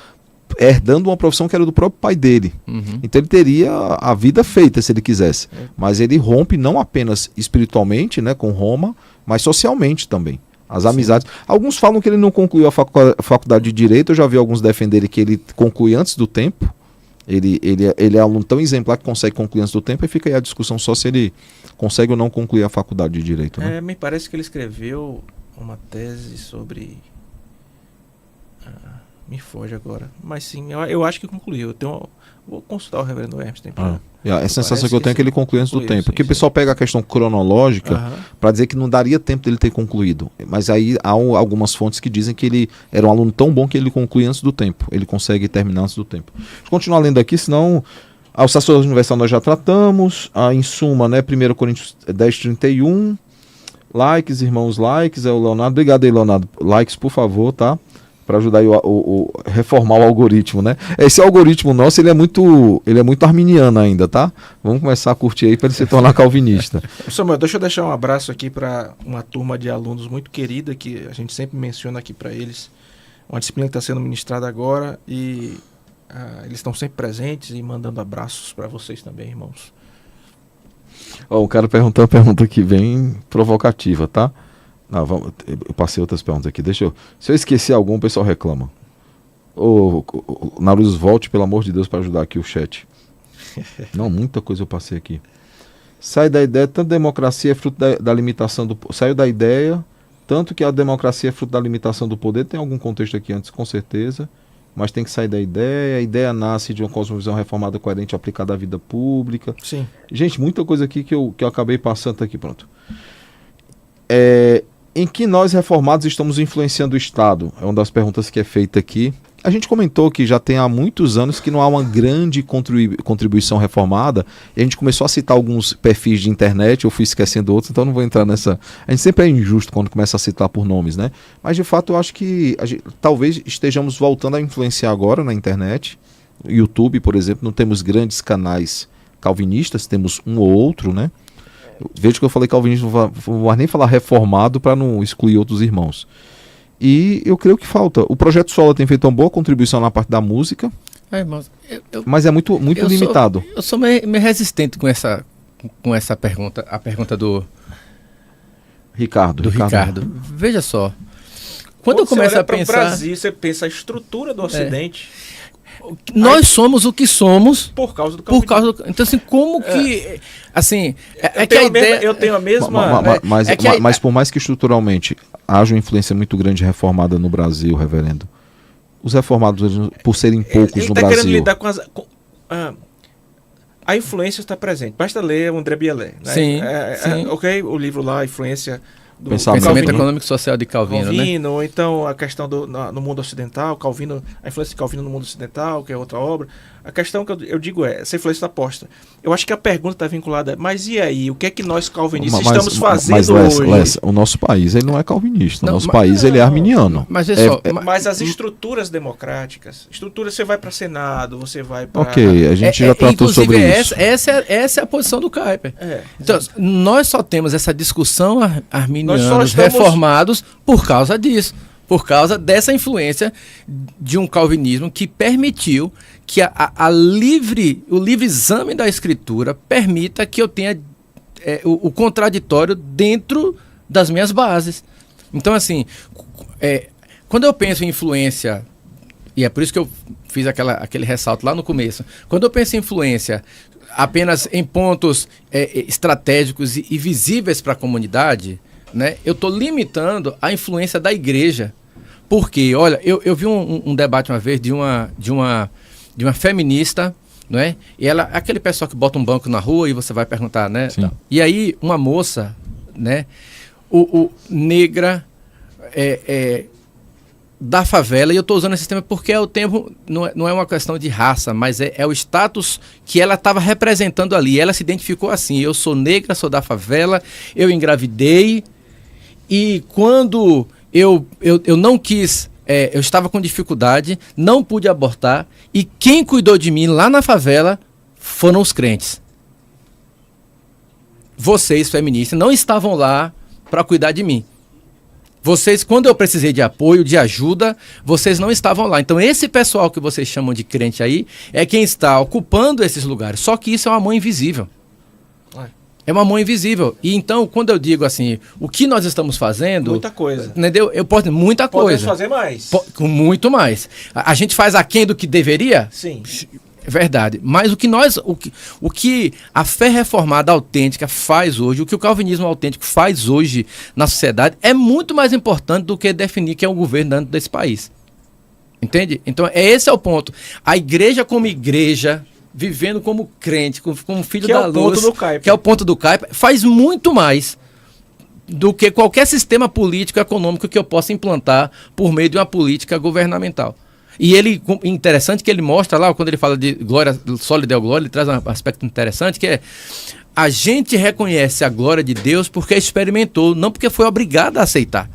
herdando uma profissão que era do próprio pai dele. Então ele teria a vida feita se ele quisesse. Mas ele rompe não apenas espiritualmente, né, com Roma, mas socialmente também. As amizades. Alguns falam que ele não concluiu a faculdade de Direito. Eu já vi alguns defenderem que ele conclui antes do tempo. Ele é aluno tão exemplar que consegue concluir antes do tempo, e fica aí a discussão só se ele consegue ou não concluir a faculdade de Direito. Né? Me parece que ele escreveu uma tese sobre... me foge agora. Mas sim, eu acho que concluiu. Vou consultar o reverendo Hermes. A sensação que eu tenho é que ele conclui antes do tempo. Porque o pessoal pega a questão cronológica para dizer que não daria tempo dele ter concluído. Mas aí há algumas fontes que dizem que ele era um aluno tão bom que ele conclui antes do tempo. Ele consegue terminar antes do tempo. Vou continuar lendo aqui, senão... O sacerdote universal nós já tratamos. Em suma, né, 1 Coríntios 10:31. Likes, irmãos, likes. É o Leonardo. Obrigado aí, Leonardo. Likes, por favor, tá? Para ajudar aí reformar o algoritmo, né? Esse algoritmo nosso, ele é muito arminiano ainda, tá? Vamos começar a curtir aí para ele se tornar calvinista. Samuel, deixa eu deixar um abraço aqui para uma turma de alunos muito querida, que a gente sempre menciona aqui para eles. Uma disciplina que está sendo ministrada agora, e eles estão sempre presentes e mandando abraços para vocês também, irmãos. O cara perguntou uma pergunta aqui bem provocativa, tá? Eu passei outras perguntas aqui. Se eu esquecer algum, o pessoal reclama. Naruz, volte, pelo amor de Deus, para ajudar aqui o chat. Não, muita coisa eu passei aqui. Sai da ideia, tanto democracia é fruto da limitação do... Saiu da ideia, tanto que a democracia é fruto da limitação do poder. Tem algum contexto aqui antes, com certeza. Mas tem que sair da ideia. A ideia nasce de uma cosmovisão reformada, coerente, aplicada à vida pública. Sim. Gente, muita coisa aqui que eu acabei passando aqui, pronto. Em que nós reformados estamos influenciando o Estado? É uma das perguntas que é feita aqui. A gente comentou que já tem há muitos anos que não há uma grande contribuição reformada, e a gente começou a citar alguns perfis de internet, eu fui esquecendo outros, então não vou entrar nessa... A gente sempre é injusto quando começa a citar por nomes, né? Mas de fato eu acho que talvez estejamos voltando a influenciar agora na internet. YouTube, por exemplo, não temos grandes canais calvinistas, temos um ou outro, né? Veja que eu falei calvinista, não vou nem falar reformado para não excluir outros irmãos. E eu creio que falta. O Projeto Sola tem feito uma boa contribuição na parte da música, mas é muito limitado. Eu sou meio resistente com essa pergunta, a pergunta do Ricardo. Veja só, quando eu começo a pensar... Para o Brasil, você pensa a estrutura do Ocidente... Nós somos o que somos por causa do calvinismo. Então, assim, como que... Assim, eu tenho a mesma... Mas por mais que estruturalmente haja uma influência muito grande reformada no Brasil, reverendo, os reformados, por serem poucos no Brasil... Ele está querendo lidar com a influência está presente. Basta ler o André Bielé. Né? Sim, sim. Ok? O livro lá, a influência... do pensamento econômico e social de Calvino, né? Ou então a questão no mundo ocidental, Calvino, a influência de Calvino no mundo ocidental, que é outra obra. A questão que eu digo essa influência está posta. Eu acho que a pergunta está vinculada, mas e aí? O que é que nós calvinistas estamos fazendo hoje? O nosso país ele não é calvinista, o nosso país ele é arminiano. Mas as estruturas democráticas, você vai para Senado, você vai para... Ok, a gente já tratou sobre isso. Essa é a posição do Kuyper. Então, nós só temos essa discussão arminianos reformados por causa disso. Por causa dessa influência de um calvinismo que permitiu que o livre exame da Escritura permita que eu tenha o contraditório dentro das minhas bases. Então, assim, quando eu penso em influência, e é por isso que eu fiz aquele ressalto lá no começo, quando eu penso em influência apenas em pontos estratégicos e visíveis para a comunidade, né, eu estou limitando a influência da igreja. Porque, olha, eu vi um debate uma vez de uma feminista, não é? E ela, aquele pessoal que bota um banco na rua e você vai perguntar, né? E aí, uma moça, né? Negra da favela, e eu estou usando esse tema porque é o tempo, não é uma questão de raça, mas é o status que ela estava representando ali. Ela se identificou assim: eu sou negra, sou da favela, eu engravidei, e quando eu não quis eu estava com dificuldade, não pude abortar, e quem cuidou de mim lá na favela foram os crentes. Vocês, feministas, não estavam lá para cuidar de mim. Vocês, quando eu precisei de apoio, de ajuda, vocês não estavam lá. Então, esse pessoal que vocês chamam de crente aí é quem está ocupando esses lugares. Só que isso é uma mão invisível. É uma mão invisível. E então, quando eu digo assim, o que nós estamos fazendo... Muita coisa. Entendeu? Eu posso... Muita coisa. Podemos fazer mais. Muito mais. A gente faz aquém do que deveria? Sim. É verdade. Mas o que a fé reformada autêntica faz hoje, o que o calvinismo autêntico faz hoje na sociedade, é muito mais importante do que definir quem é o governo dentro desse país. Entende? Então, esse é o ponto. A igreja como igreja, vivendo como crente, como filho da luz, que é o ponto do CAIP, faz muito mais do que qualquer sistema político econômico que eu possa implantar por meio de uma política governamental. E interessante que ele mostra lá, quando ele fala de glória, sólida é a glória, ele traz um aspecto interessante, que é: a gente reconhece a glória de Deus porque experimentou, não porque foi obrigado a aceitar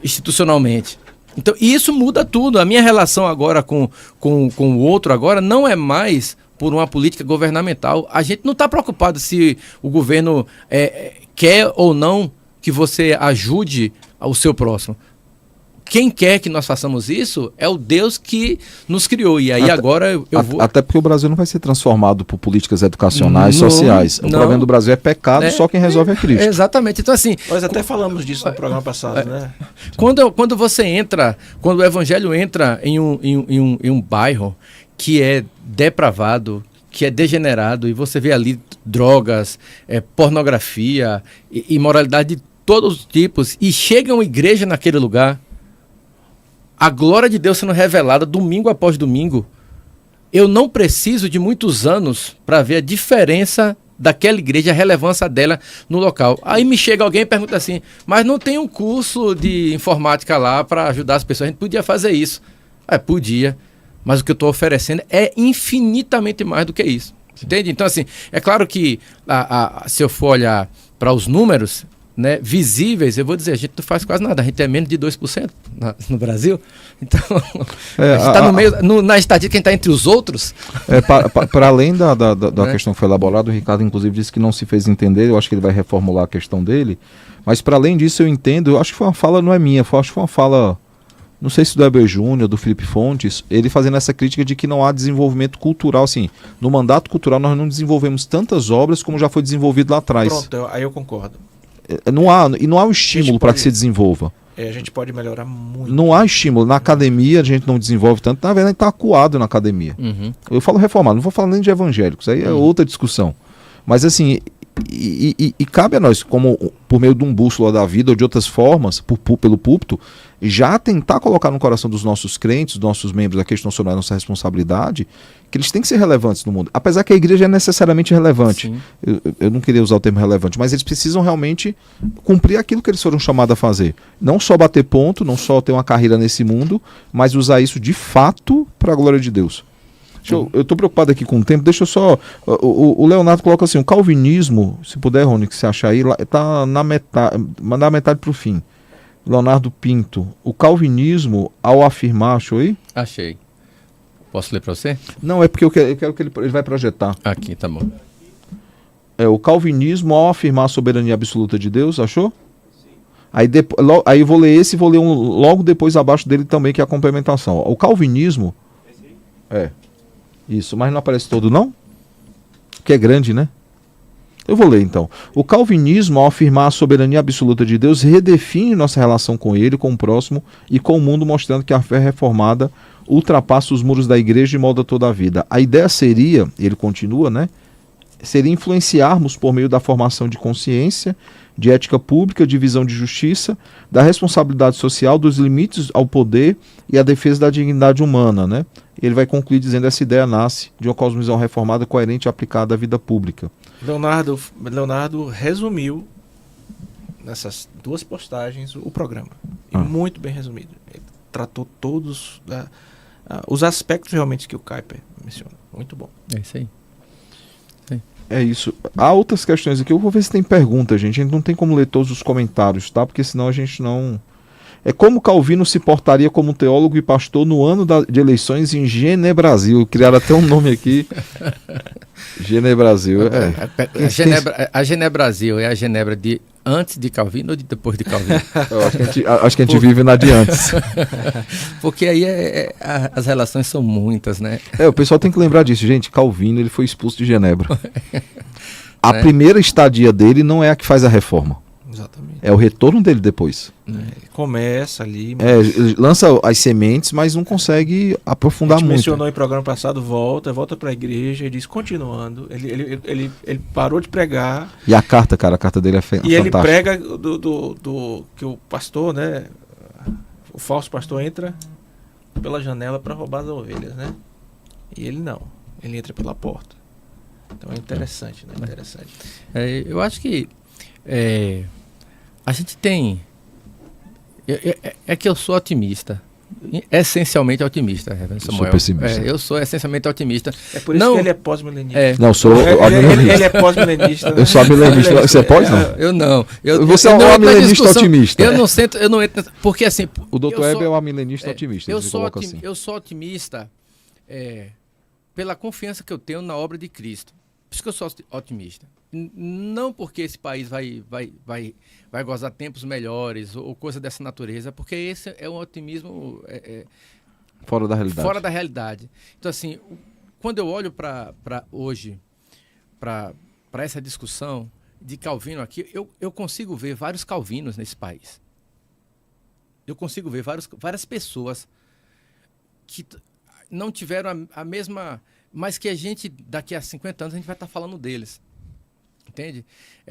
institucionalmente. Então, isso muda tudo. A minha relação agora com o outro agora não é mais por uma política governamental. A gente não está preocupado se o governo quer ou não que você ajude o seu próximo. Quem quer que nós façamos isso é o Deus que nos criou. E aí agora eu vou... Até porque o Brasil não vai ser transformado por políticas educacionais, sociais. O problema do Brasil é pecado, só quem resolve é Cristo. Exatamente. Então, assim... Nós até falamos disso no programa passado, né? Quando você entra, quando o evangelho entra em um bairro que é depravado, que é degenerado, e você vê ali drogas, pornografia, imoralidade de todos os tipos, e chega uma igreja naquele lugar... A glória de Deus sendo revelada domingo após domingo, eu não preciso de muitos anos para ver a diferença daquela igreja, a relevância dela no local. Aí me chega alguém e pergunta assim, mas não tem um curso de informática lá para ajudar as pessoas? A gente podia fazer isso. Podia, mas o que eu estou oferecendo é infinitamente mais do que isso. Entende? Então, assim, é claro que se eu for olhar para os números... né, visíveis, eu vou dizer, a gente não faz quase nada, a gente é menos de 2% no Brasil, então a gente está no meio, na estatística, quem está entre os outros. Para além da questão que foi elaborada, o Ricardo inclusive disse que não se fez entender, eu acho que ele vai reformular a questão dele, mas para além disso eu entendo, eu acho que foi uma fala, não é minha, acho que foi uma fala, não sei se do Heber Júnior, do Felipe Fontes, ele fazendo essa crítica de que não há desenvolvimento cultural, assim, no mandato cultural nós não desenvolvemos tantas obras como já foi desenvolvido lá atrás. Pronto, aí eu concordo. Não há um estímulo para que se desenvolva. A gente pode melhorar muito. Não há estímulo. Na academia a gente não desenvolve tanto. Na verdade, está acuado na academia. Uhum. Eu falo reformado, não vou falar nem de evangélicos. Aí é outra discussão. Mas assim, e cabe a nós, como por meio de um bússola da vida ou de outras formas, pelo púlpito, já tentar colocar no coração dos nossos crentes, dos nossos membros, aqueles que estão sob a nossa responsabilidade, que eles têm que ser relevantes no mundo. Apesar que a igreja é necessariamente relevante. Eu não queria usar o termo relevante, mas eles precisam realmente cumprir aquilo que eles foram chamados a fazer. Não só bater ponto, não só ter uma carreira nesse mundo, mas usar isso de fato para a glória de Deus. Eu estou preocupado aqui com o tempo, deixa eu só... O Leonardo coloca assim, o calvinismo, se puder, Rony, que você achar aí, está na metade, mandar a metade para o fim. Leonardo Pinto, o calvinismo, ao afirmar, achou aí? Achei. Posso ler para você? Não, é porque eu quero que ele vai projetar. Aqui, tá bom. O calvinismo, ao afirmar a soberania absoluta de Deus, achou? Aí eu vou ler esse e vou ler um logo depois abaixo dele também, que é a complementação. O calvinismo... Isso, mas não aparece todo, não? Que é grande, né? Eu vou ler, então. O calvinismo, ao afirmar a soberania absoluta de Deus, redefine nossa relação com ele, com o próximo e com o mundo, mostrando que a fé reformada ultrapassa os muros da igreja e molda toda a vida. A ideia seria, ele continua, né? Seria influenciarmos por meio da formação de consciência, de ética pública, de visão de justiça, da responsabilidade social, dos limites ao poder e a defesa da dignidade humana, né? Ele vai concluir dizendo que essa ideia nasce de uma cosmovisão reformada coerente e aplicada à vida pública. Leonardo resumiu nessas duas postagens o programa. E muito bem resumido. Ele tratou todos os aspectos realmente que o Kuyper menciona. Muito bom. É isso aí. É isso. Há outras questões aqui. Eu vou ver se tem pergunta, gente. A gente não tem como ler todos os comentários, tá? Porque senão a gente não... É como Calvino se portaria como teólogo e pastor no ano de eleições em Genebrasil. Criaram até um nome aqui. Genebrasil. A Genebrasil é a Genebra de antes de Calvino ou de depois de Calvino? Acho que a gente vive na de antes. Porque aí as relações são muitas, né? O pessoal tem que lembrar disso, gente. Calvino ele foi expulso de Genebra. A primeira estadia dele não é a que faz a reforma. Exatamente. É o retorno dele depois. Começa ali. Ele lança as sementes, mas não consegue aprofundar muito. Mencionou em programa passado, volta para a igreja e diz, continuando. Ele parou de pregar. E a carta dele é fantástica. E ele prega que o pastor, né? O falso pastor entra pela janela para roubar as ovelhas, né? E ele não. Ele entra pela porta. Então é interessante, né? Interessante. Eu acho que a gente tem... É que eu sou otimista. Essencialmente otimista, Samuel. Eu sou pessimista. Eu sou essencialmente otimista. É por isso que ele é pós-milenista. Não, eu sou ele é pós-milenista. Eu sou milenista. Você pode, não? Eu não. Você é um milenista otimista. Eu não entro... Porque assim... O Dr. Heber é um milenista otimista. Eu sou otimista pela confiança que eu tenho na obra de Cristo. Por isso que eu sou otimista. Não porque esse país vai gozar tempos melhores ou coisa dessa natureza, porque esse é um otimismo fora da realidade. Fora da realidade. Então, assim, quando eu olho para hoje, para essa discussão de Calvino aqui, eu consigo ver vários Calvinos nesse país. Eu consigo ver várias pessoas que não tiveram a mesma... Mas que a gente, daqui a 50 anos, a gente vai estar falando deles. Entende?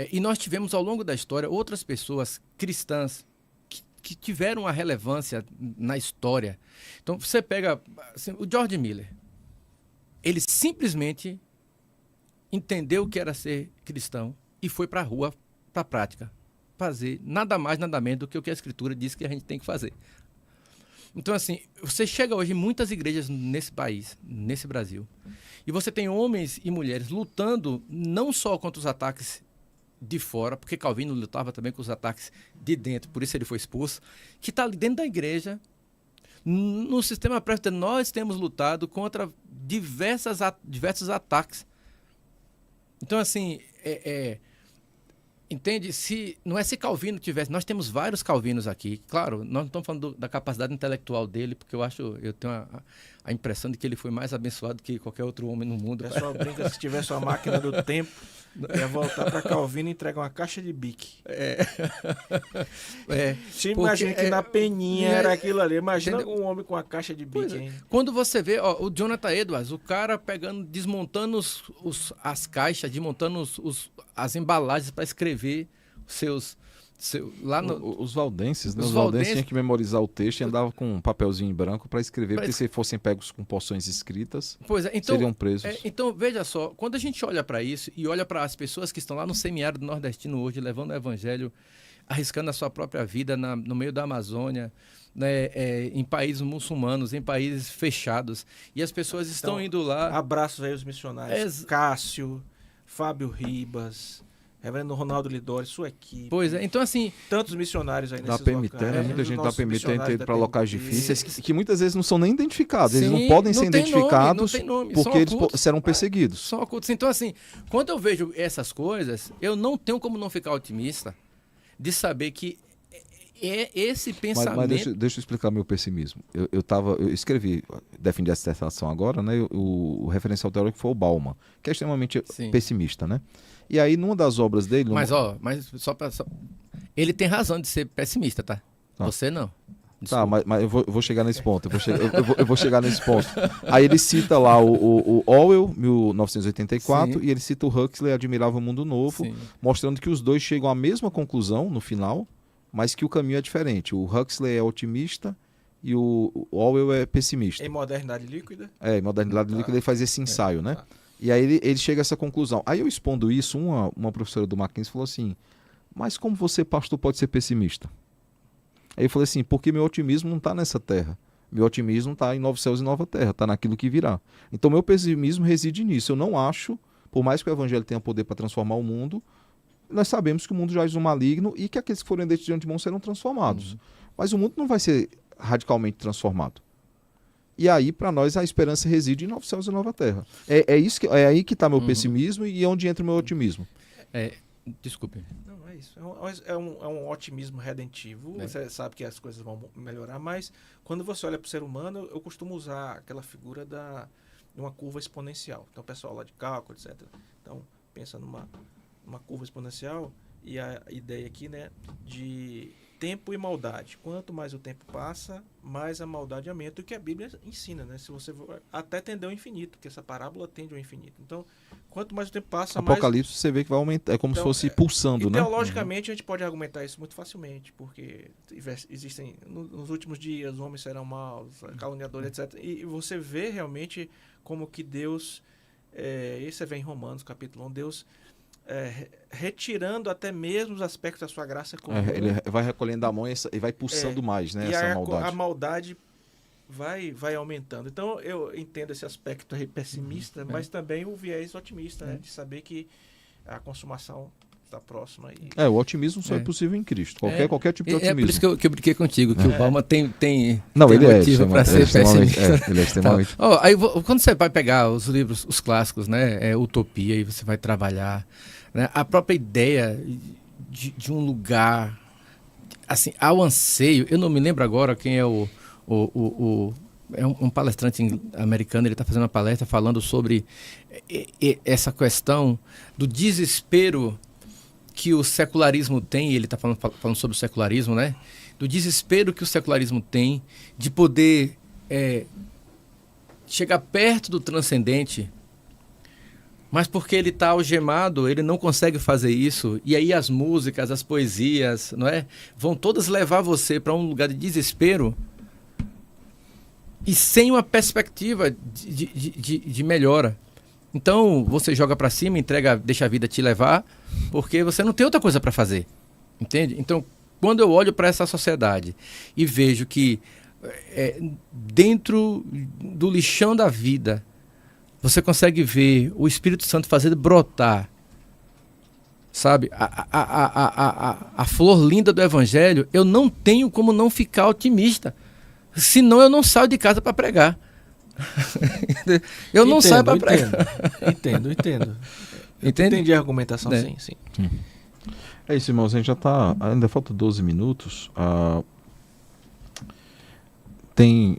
E nós tivemos, ao longo da história, outras pessoas cristãs que tiveram uma relevância na história. Então, você pega assim, o George Miller. Ele simplesmente entendeu o que era ser cristão e foi para a rua, para a prática. Fazer nada mais, nada menos do que o que a Escritura diz que a gente tem que fazer. Então, assim, você chega hoje em muitas igrejas nesse país, nesse Brasil, e você tem homens e mulheres lutando não só contra os ataques de fora, porque Calvino lutava também com os ataques de dentro, por isso ele foi expulso, que está ali dentro da igreja, no sistema presbiteriano, nós temos lutado contra diversos ataques. Então, assim, entende? Não é se Calvino tivesse... Nós temos vários Calvinos aqui. Claro, nós não estamos falando da capacidade intelectual dele, porque eu tenho a impressão de que ele foi mais abençoado que qualquer outro homem no mundo. O pessoal brinca, se tivesse uma máquina do tempo, ia voltar para Calvino e entregar uma caixa de bique. Você imagina que na peninha era aquilo ali. Imagina um homem com uma caixa de bique. Hein? Quando você vê o Jonathan Edwards, o cara desmontando as caixas, desmontando as embalagens para escrever os valdenses, né? Os valdenses tinham que memorizar o texto e andavam com um papelzinho em branco para escrever, porque se fossem pegos com porções escritas, seriam presos. Então, veja só, quando a gente olha para isso e olha para as pessoas que estão lá no semiárido nordestino hoje, levando o evangelho, arriscando a sua própria vida no meio da Amazônia, né, em países muçulmanos, em países fechados, e as pessoas estão indo lá... Abraços aí aos missionários. Cássio, Fábio Ribas... Reverendo Ronaldo Lidori, sua equipe. Pois é, então assim... Tantos missionários aí nesses PMT, locais. Né? Muita gente da PMT tem ido para locais difíceis que muitas vezes não são nem identificados. Sim, eles não podem ser identificados porque eles serão perseguidos. São ocultos. Então assim, quando eu vejo essas coisas, eu não tenho como não ficar otimista de saber que esse pensamento... Mas deixa eu explicar meu pessimismo. Eu escrevi, defendi a dissertação agora, né? O referencial teórico foi o Bauman, que é extremamente pessimista, né? E aí, numa das obras dele... Mas só para... Ele tem razão de ser pessimista, tá? Você não. Desculpa. Tá, mas eu vou chegar nesse ponto. Eu vou chegar nesse ponto. Aí ele cita lá o Orwell, 1984, Sim. E ele cita o Huxley, Admirável Mundo Novo, Sim. Mostrando que os dois chegam à mesma conclusão no final, mas que o caminho é diferente. O Huxley é otimista e o Orwell é pessimista. Em Modernidade Líquida? Em Modernidade Líquida ele faz esse ensaio, né? E aí ele chega a essa conclusão. Aí eu expondo isso, uma professora do Mackenzie falou assim, mas como você, pastor, pode ser pessimista? Aí eu falei assim, porque meu otimismo não está nessa terra. Meu otimismo está em novos céus e nova terra, está naquilo que virá. Então meu pessimismo reside nisso. Eu não acho, por mais que o evangelho tenha poder para transformar o mundo, nós sabemos que o mundo jaz no maligno e que aqueles que forem destes de antemão serão transformados. mas o mundo não vai ser radicalmente transformado. E aí, para nós, a esperança reside em novos céus e nova terra. É aí que está meu pessimismo e onde entra o meu otimismo. Desculpe. Não, é isso. É um otimismo redentivo. Você sabe que as coisas vão melhorar, mas quando você olha para o ser humano, eu costumo usar aquela figura de uma curva exponencial. Então, o pessoal lá de cálculo, etc. Então, pensa numa curva exponencial e a ideia aqui, né, de tempo e maldade. Quanto mais o tempo passa, mais a maldade aumenta. O que a Bíblia ensina, né? Se você até tender ao infinito, porque essa parábola tende ao infinito. Então, quanto mais o tempo passa, Apocalipse, você vê que vai aumentar. É como se fosse pulsando, né? Teologicamente, a gente pode argumentar isso muito facilmente, porque existem, nos últimos dias, os homens serão maus, caluniadores, etc. E você vê realmente como que Deus, isso você vê em Romanos, capítulo 1, Deus retirando até mesmo os aspectos da sua graça comum. Ele vai recolhendo a mão e vai pulsando mais, né? Essa maldade. A maldade vai aumentando. Então, eu entendo esse aspecto aí pessimista, mas também o viés otimista, né? De saber que a consumação está próxima. O otimismo só é possível em Cristo. Qualquer tipo de otimismo. É por isso que eu brinquei contigo, que o Balma tem motivo para ser pessimista. Ele é extremamente... Aí, quando você vai pegar os livros, os clássicos, né? Utopia, e você vai trabalhar, né? A própria ideia de um lugar, assim, ao anseio. Eu não me lembro agora quem é é um palestrante americano, ele está fazendo uma palestra falando sobre essa questão do desespero que o secularismo tem, ele está falando sobre o secularismo, né? Do desespero que o secularismo tem de poder chegar perto do transcendente, mas porque ele está algemado, ele não consegue fazer isso, e aí as músicas, as poesias, não é? Vão todas levar você para um lugar de desespero e sem uma perspectiva de melhora. Então, você joga para cima, deixa a vida te levar, porque você não tem outra coisa para fazer, entende? Então, quando eu olho para essa sociedade e vejo que dentro do lixão da vida, você consegue ver o Espírito Santo fazendo brotar, sabe, a flor linda do Evangelho, eu não tenho como não ficar otimista. Senão eu não saio de casa para pregar. Eu não saio para pregar. Entendo. Entendi a argumentação, sim. É isso, irmãos. A gente já está... Ainda falta 12 minutos.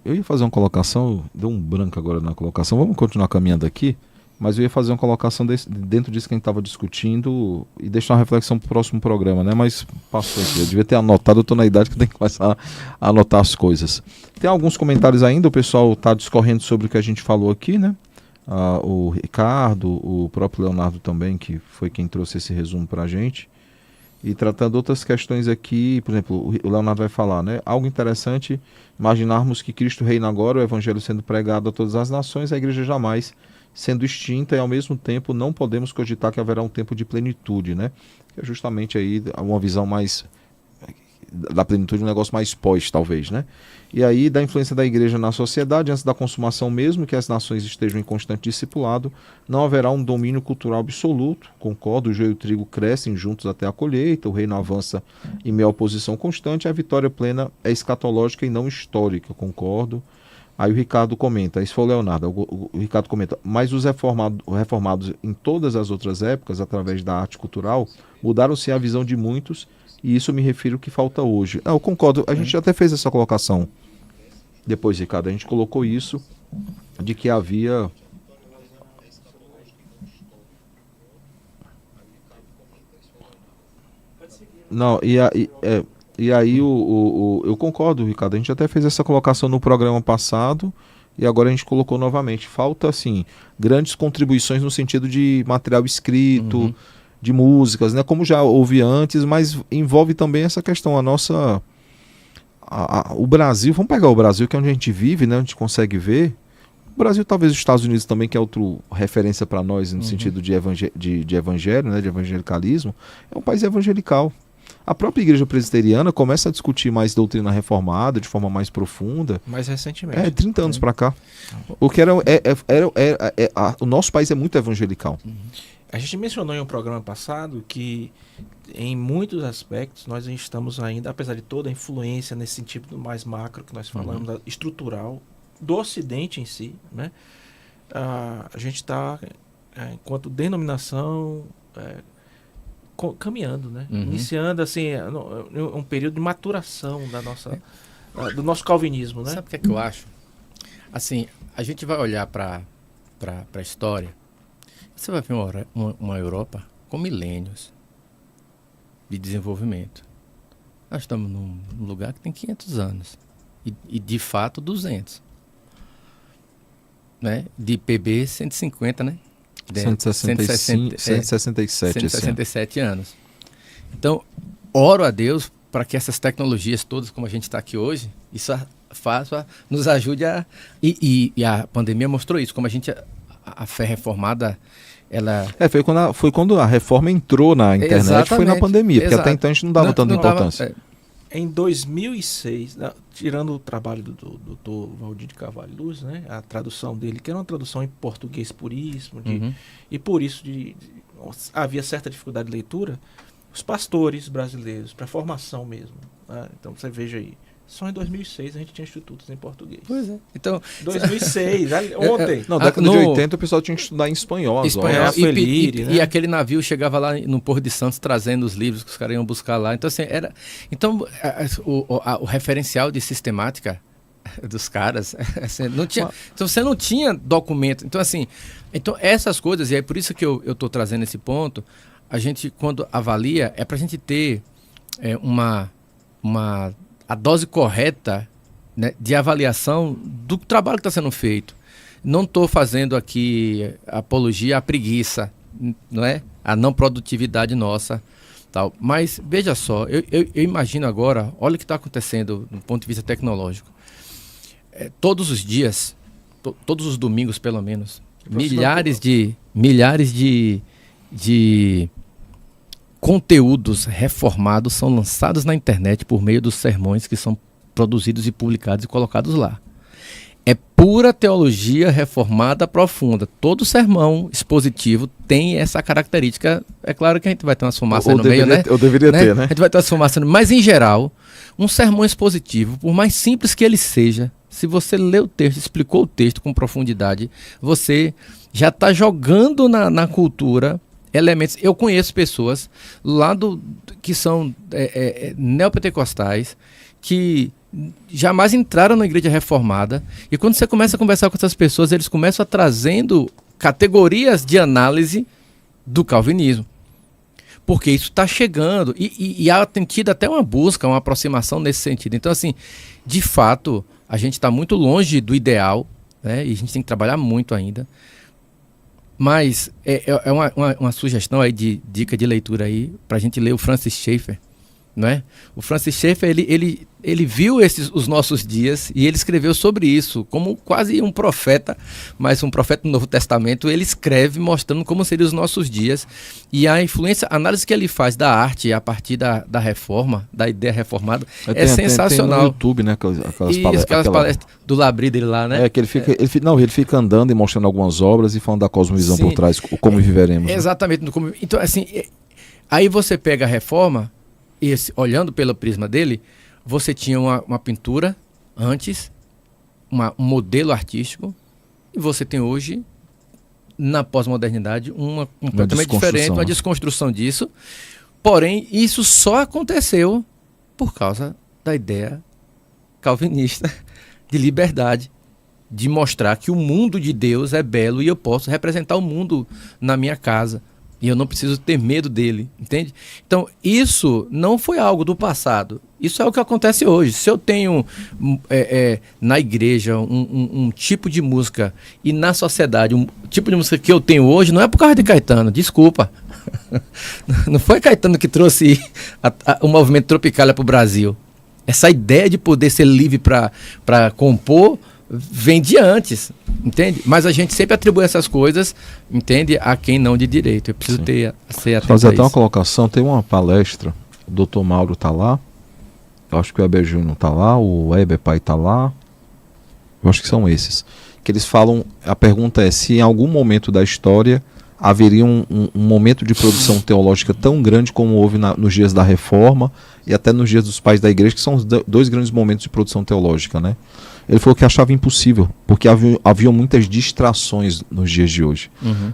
Eu ia fazer uma colocação... Deu um branco agora na colocação. Vamos continuar caminhando aqui. Mas eu ia fazer uma colocação dentro disso que a gente estava discutindo e deixar uma reflexão para o próximo programa, né? Mas passou aqui. Eu devia ter anotado, eu estou na idade que eu tenho que começar a anotar as coisas. Tem alguns comentários ainda, o pessoal está discorrendo sobre o que a gente falou aqui, né? O Ricardo, o próprio Leonardo também, que foi quem trouxe esse resumo para a gente. E tratando outras questões aqui, por exemplo, o Leonardo vai falar, né? Algo interessante, imaginarmos que Cristo reina agora, o Evangelho sendo pregado a todas as nações, a igreja jamais sendo extinta, e ao mesmo tempo não podemos cogitar que haverá um tempo de plenitude, né? Que é justamente aí uma visão mais da plenitude, um negócio mais pós, talvez, né? E aí da influência da igreja na sociedade, antes da consumação mesmo, que as nações estejam em constante discipulado, não haverá um domínio cultural absoluto, concordo, o joio e o trigo crescem juntos até a colheita, o reino avança em meio à oposição constante, a vitória plena é escatológica e não histórica, concordo. Aí o Ricardo comenta, isso foi o Leonardo, o Ricardo comenta, mas os reformados em todas as outras épocas, através da arte cultural, mudaram-se a visão de muitos, e isso me refiro ao que falta hoje. Eu concordo, a gente até fez essa colocação depois, Ricardo, a gente colocou isso, de que havia... Não, e aí eu concordo, Ricardo, a gente até fez essa colocação no programa passado e agora a gente colocou novamente. Falta, assim, grandes contribuições no sentido de material escrito, de músicas, né? Como já houve antes, mas envolve também essa questão, o Brasil, vamos pegar o Brasil, que é onde a gente vive, né? A gente consegue ver. O Brasil, talvez os Estados Unidos também, que é outra referência para nós no sentido de evangelho, né? De evangelicalismo, é um país evangelical. A própria igreja presbiteriana começa a discutir mais doutrina reformada, de forma mais profunda. Mais recentemente. 30 anos para cá. Porque o nosso país é muito evangelical. A gente mencionou em um programa passado que, em muitos aspectos, nós estamos ainda, apesar de toda a influência nesse sentido mais macro que nós falamos, estrutural, do Ocidente em si, né? A gente está, enquanto denominação, caminhando, né? Iniciando assim um período de maturação da nossa, do nosso calvinismo, né? Sabe o que eu acho? Assim, a gente vai olhar para a história, você vai ver uma Europa com milênios de desenvolvimento. Nós estamos num lugar que tem 500 anos e de fato 200. Né? De PB 150, né? 167 anos. Então, oro a Deus para que essas tecnologias todas, como a gente está aqui hoje, isso nos ajude a... E a pandemia mostrou isso, como a fé reformada, ela... Foi quando a reforma entrou na internet, exatamente, foi na pandemia, porque até então a gente não dava tanta importância. Em 2006, tirando o trabalho do Dr. Valdir de Carvalho Luz, né, a tradução dele, que era uma tradução em português puríssimo, e por isso havia certa dificuldade de leitura, os pastores brasileiros, para formação mesmo. Né? Então você veja aí, só em 2006 a gente tinha institutos em português. Pois é. Então, 2006, ontem. Não, década de 80 o pessoal tinha que estudar em espanhol. E aquele navio chegava lá no Porto de Santos trazendo os livros que os caras iam buscar lá. Então, assim, o referencial de sistemática dos caras, assim, não tinha, então você não tinha documento. Então, assim, essas coisas, e é por isso que eu estou trazendo esse ponto, a gente, quando avalia, é para a gente ter a dose correta, né, de avaliação do trabalho que está sendo feito. Não estou fazendo aqui apologia à preguiça, não é? A não produtividade nossa, tal. Mas veja só, eu imagino agora, olha o que está acontecendo do ponto de vista tecnológico. Todos os dias, todos os domingos pelo menos, milhares de conteúdos reformados são lançados na internet por meio dos sermões que são produzidos e publicados e colocados lá. É pura teologia reformada profunda. Todo sermão expositivo tem essa característica. É claro que a gente vai ter umas fumaças no meio, né? Eu deveria ter, né? A gente vai ter umas fumaças no meio. Mas, em geral, um sermão expositivo, por mais simples que ele seja, se você lê o texto, explicou o texto com profundidade, você já está jogando na cultura elementos. Eu conheço pessoas lá que são neopentecostais, que jamais entraram na igreja reformada, e quando você começa a conversar com essas pessoas, eles começam a trazendo categorias de análise do calvinismo. Porque isso está chegando, e há tem tido até uma busca, uma aproximação nesse sentido. Então, assim, de fato, a gente está muito longe do ideal, né, e a gente tem que trabalhar muito ainda. Mas é uma sugestão aí de dica de leitura aí para a gente ler o Francis Schaeffer, não é? O Francis Schaeffer, ele viu os nossos dias e ele escreveu sobre isso como quase um profeta, mas um profeta do Novo Testamento. Ele escreve mostrando como seriam os nossos dias e a influência, a análise que ele faz da arte a partir da reforma, da ideia reformada, sensacional. Tem no YouTube, né? Aquelas palestras do Labri dele lá, né? Que ele fica andando e mostrando algumas obras e falando da cosmovisão por trás, como viveremos. Exatamente. Né? Então, assim, aí você pega a reforma, olhando pelo prisma dele, você tinha uma pintura antes, um modelo artístico, e você tem hoje, na pós-modernidade, uma completamente diferente, uma desconstrução disso. Porém, isso só aconteceu por causa da ideia calvinista de liberdade, de mostrar que o mundo de Deus é belo e eu posso representar o mundo na minha casa. E eu não preciso ter medo dele, entende? Então, isso não foi algo do passado. Isso é o que acontece hoje. Se eu tenho na igreja um tipo de música e na sociedade um tipo de música que eu tenho hoje, não é por causa de Caetano, desculpa. Não foi Caetano que trouxe o movimento Tropicália para o Brasil. Essa ideia de poder ser livre para compor vem de antes, entende? Mas a gente sempre atribui essas coisas, entende? A quem não de direito. Eu preciso ser atento fazer a até isso. uma colocação, tem uma palestra, o Dr. Mauro está lá, eu acho que o Heber Júnior está lá, o Heber Pai está lá, eu acho que são esses, que eles falam, a pergunta é se em algum momento da história haveria um momento de produção teológica tão grande como houve nos dias da Reforma e até nos dias dos pais da igreja, que são os dois grandes momentos de produção teológica, né? Ele falou que achava impossível, porque havia muitas distrações nos dias de hoje.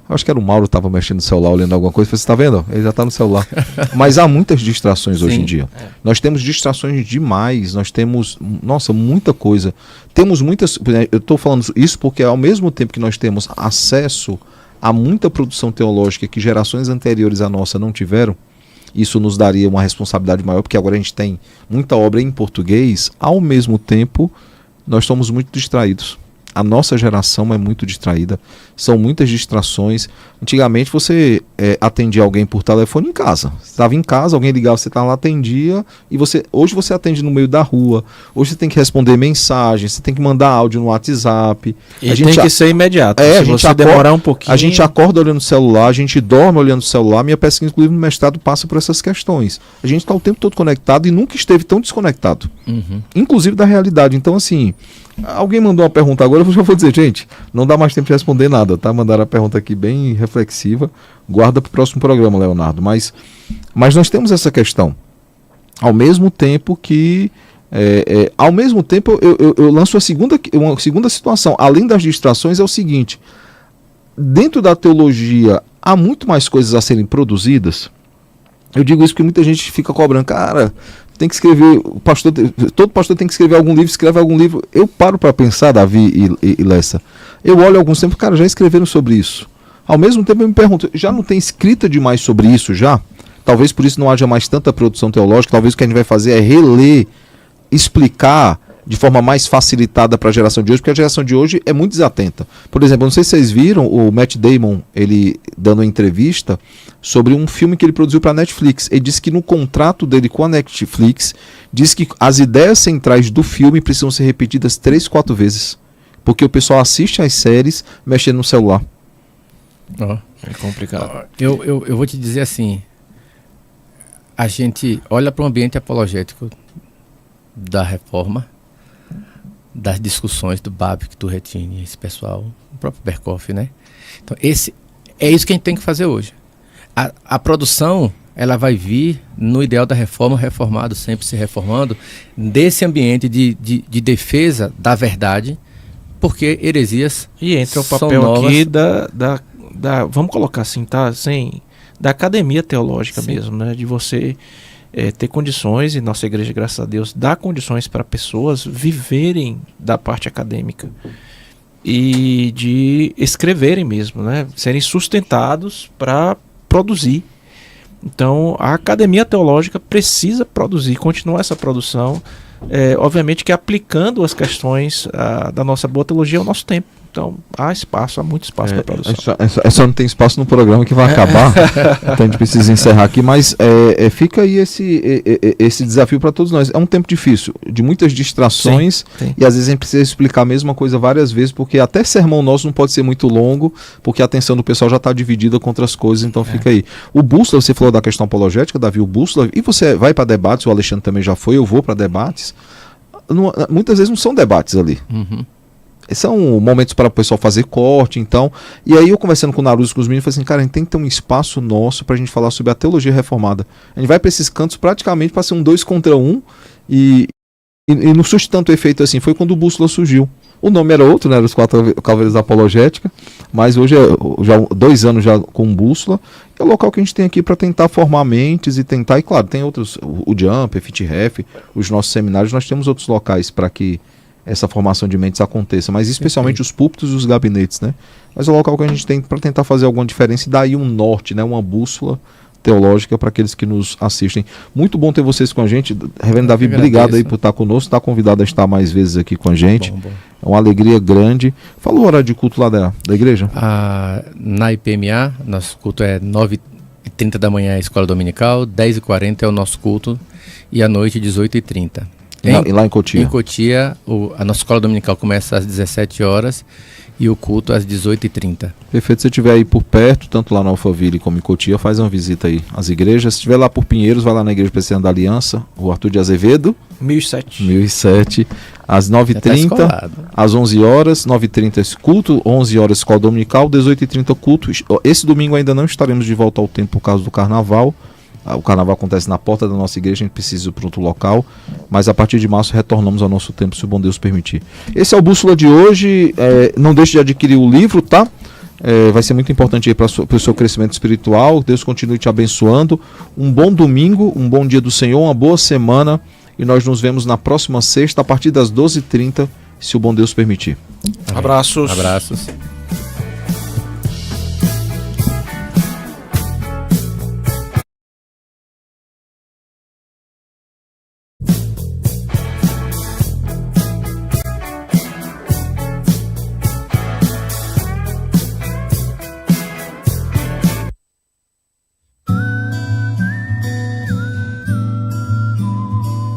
Acho que era o Mauro que estava mexendo no celular, olhando alguma coisa. Você está vendo? Ele já está no celular. Mas há muitas distrações hoje em dia. Nós temos distrações demais, nós temos, nossa, muita coisa. Temos muitas, eu estou falando isso porque ao mesmo tempo que nós temos acesso a muita produção teológica que gerações anteriores à nossa não tiveram, isso nos daria uma responsabilidade maior, porque agora a gente tem muita obra em português, ao mesmo tempo nós somos muito distraídos. A nossa geração é muito distraída, são muitas distrações. Antigamente você atendia alguém por telefone em casa. Você estava em casa, alguém ligava, você estava lá, atendia, e hoje você atende no meio da rua, hoje você tem que responder mensagens, você tem que mandar áudio no WhatsApp. E tem que ser imediato, se você demorar um pouquinho... A gente acorda olhando o celular, a gente dorme olhando o celular. Minha pesquisa, inclusive, no mestrado passa por essas questões. A gente está o tempo todo conectado e nunca esteve tão desconectado. Inclusive da realidade. Então, assim... Alguém mandou uma pergunta agora, eu já vou dizer, gente, não dá mais tempo de responder nada, tá? Mandaram a pergunta aqui bem reflexiva. Guarda para o próximo programa, Leonardo. Mas nós temos essa questão. Ao mesmo tempo que... ao mesmo tempo, eu lanço uma segunda situação. Além das distrações, é o seguinte. Dentro da teologia, há muito mais coisas a serem produzidas. Eu digo isso porque muita gente fica cobrando. Cara... tem que escrever, todo pastor tem que escrever algum livro, escreve algum livro. Eu paro para pensar, Davi e Lessa. Eu olho alguns tempos, cara, já escreveram sobre isso. Ao mesmo tempo eu me pergunto, já não tem escrita demais sobre isso já? Talvez por isso não haja mais tanta produção teológica, talvez o que a gente vai fazer é reler, explicar de forma mais facilitada para a geração de hoje, porque a geração de hoje é muito desatenta. Por exemplo, não sei se vocês viram o Matt Damon, ele dando uma entrevista sobre um filme que ele produziu para a Netflix. Ele disse que no contrato dele com a Netflix, diz que as ideias centrais do filme precisam ser repetidas 3, 4 vezes, porque o pessoal assiste às séries mexendo no celular. É complicado. Eu vou te dizer assim, a gente olha para o ambiente apologético da Reforma, das discussões do Babic, do Retini, esse pessoal, o próprio Berkoff, né? Então, é isso que a gente tem que fazer hoje. A produção, ela vai vir no ideal da reforma, reformado, sempre se reformando, desse ambiente de defesa da verdade, porque heresias e entra o papel novas. Aqui vamos colocar assim, tá? Da academia teológica. Sim. Mesmo, né? De você ter condições, e nossa igreja, graças a Deus, dá condições para pessoas viverem da parte acadêmica e de escreverem mesmo, né? Serem sustentados para produzir. Então, a academia teológica precisa produzir, continuar essa produção, obviamente que aplicando as questões da nossa boa teologia ao nosso tempo. Então, há muito espaço para produção. Só não tem espaço no programa que vai acabar, então a gente precisa encerrar aqui, mas fica aí esse desafio para todos nós. É um tempo difícil, de muitas distrações, sim. E às vezes a gente precisa explicar a mesma coisa várias vezes, porque até sermão nosso não pode ser muito longo, porque a atenção do pessoal já está dividida com outras coisas, então fica aí. O Bússola, você falou da questão apologética, Davi, o Bússola, e você vai para debates, o Alexandre também já foi, eu vou para debates, muitas vezes não são debates ali. São momentos para o pessoal fazer corte, então. E aí eu conversando com o Naruto, com os meninos, falei assim, cara, a gente tem que ter um espaço nosso para a gente falar sobre a teologia reformada. A gente vai para esses cantos praticamente para ser um 2 contra 1 e não surge tanto efeito assim. Foi quando o Bússola surgiu. O nome era outro, né? Era os 4 Cavaleiros da Apologética, mas hoje já 2 anos já com Bússola. É o local que a gente tem aqui para tentar formar mentes e tentar, e claro, tem outros, o Jump, o FitRef, os nossos seminários, nós temos outros locais para que essa formação de mentes aconteça, mas especialmente os púlpitos e os gabinetes, né? Mas é o local que a gente tem para tentar fazer alguma diferença e dar aí um norte, né? Uma bússola teológica para aqueles que nos assistem. Muito bom ter vocês com a gente. Reverendo Davi, obrigado aí por estar conosco, está convidado a estar mais vezes aqui com a gente. Bom. É uma alegria grande. Fala o horário de culto lá da igreja. Na IPMA, nosso culto é 9h30 da manhã, a escola dominical, 10h40 é o nosso culto e à noite 18h30. E lá em Cotia? Em Cotia, a nossa escola dominical começa às 17 horas e o culto às 18h30. Perfeito. Se você estiver aí por perto, tanto lá na Alphaville como em Cotia, faz uma visita aí às igrejas. Se estiver lá por Pinheiros, vai lá na Igreja Presbiteriana da Aliança, o Arthur de Azevedo, 1007, às 9h30, às 11 horas, 9h30 esse culto, 11 horas escola dominical, 18h30 culto. Esse domingo ainda não estaremos de volta ao tempo por causa do carnaval. O carnaval acontece na porta da nossa igreja, a gente precisa ir para outro local, mas a partir de março retornamos ao nosso tempo, se o bom Deus permitir. Esse é o Bússola de hoje. Não deixe de adquirir o livro, tá? Vai ser muito importante aí para o seu crescimento espiritual. Deus continue te abençoando. Um bom domingo, um bom dia do Senhor, uma boa semana, e nós nos vemos na próxima sexta a partir das 12h30, se o bom Deus permitir. Abraços. Abraços.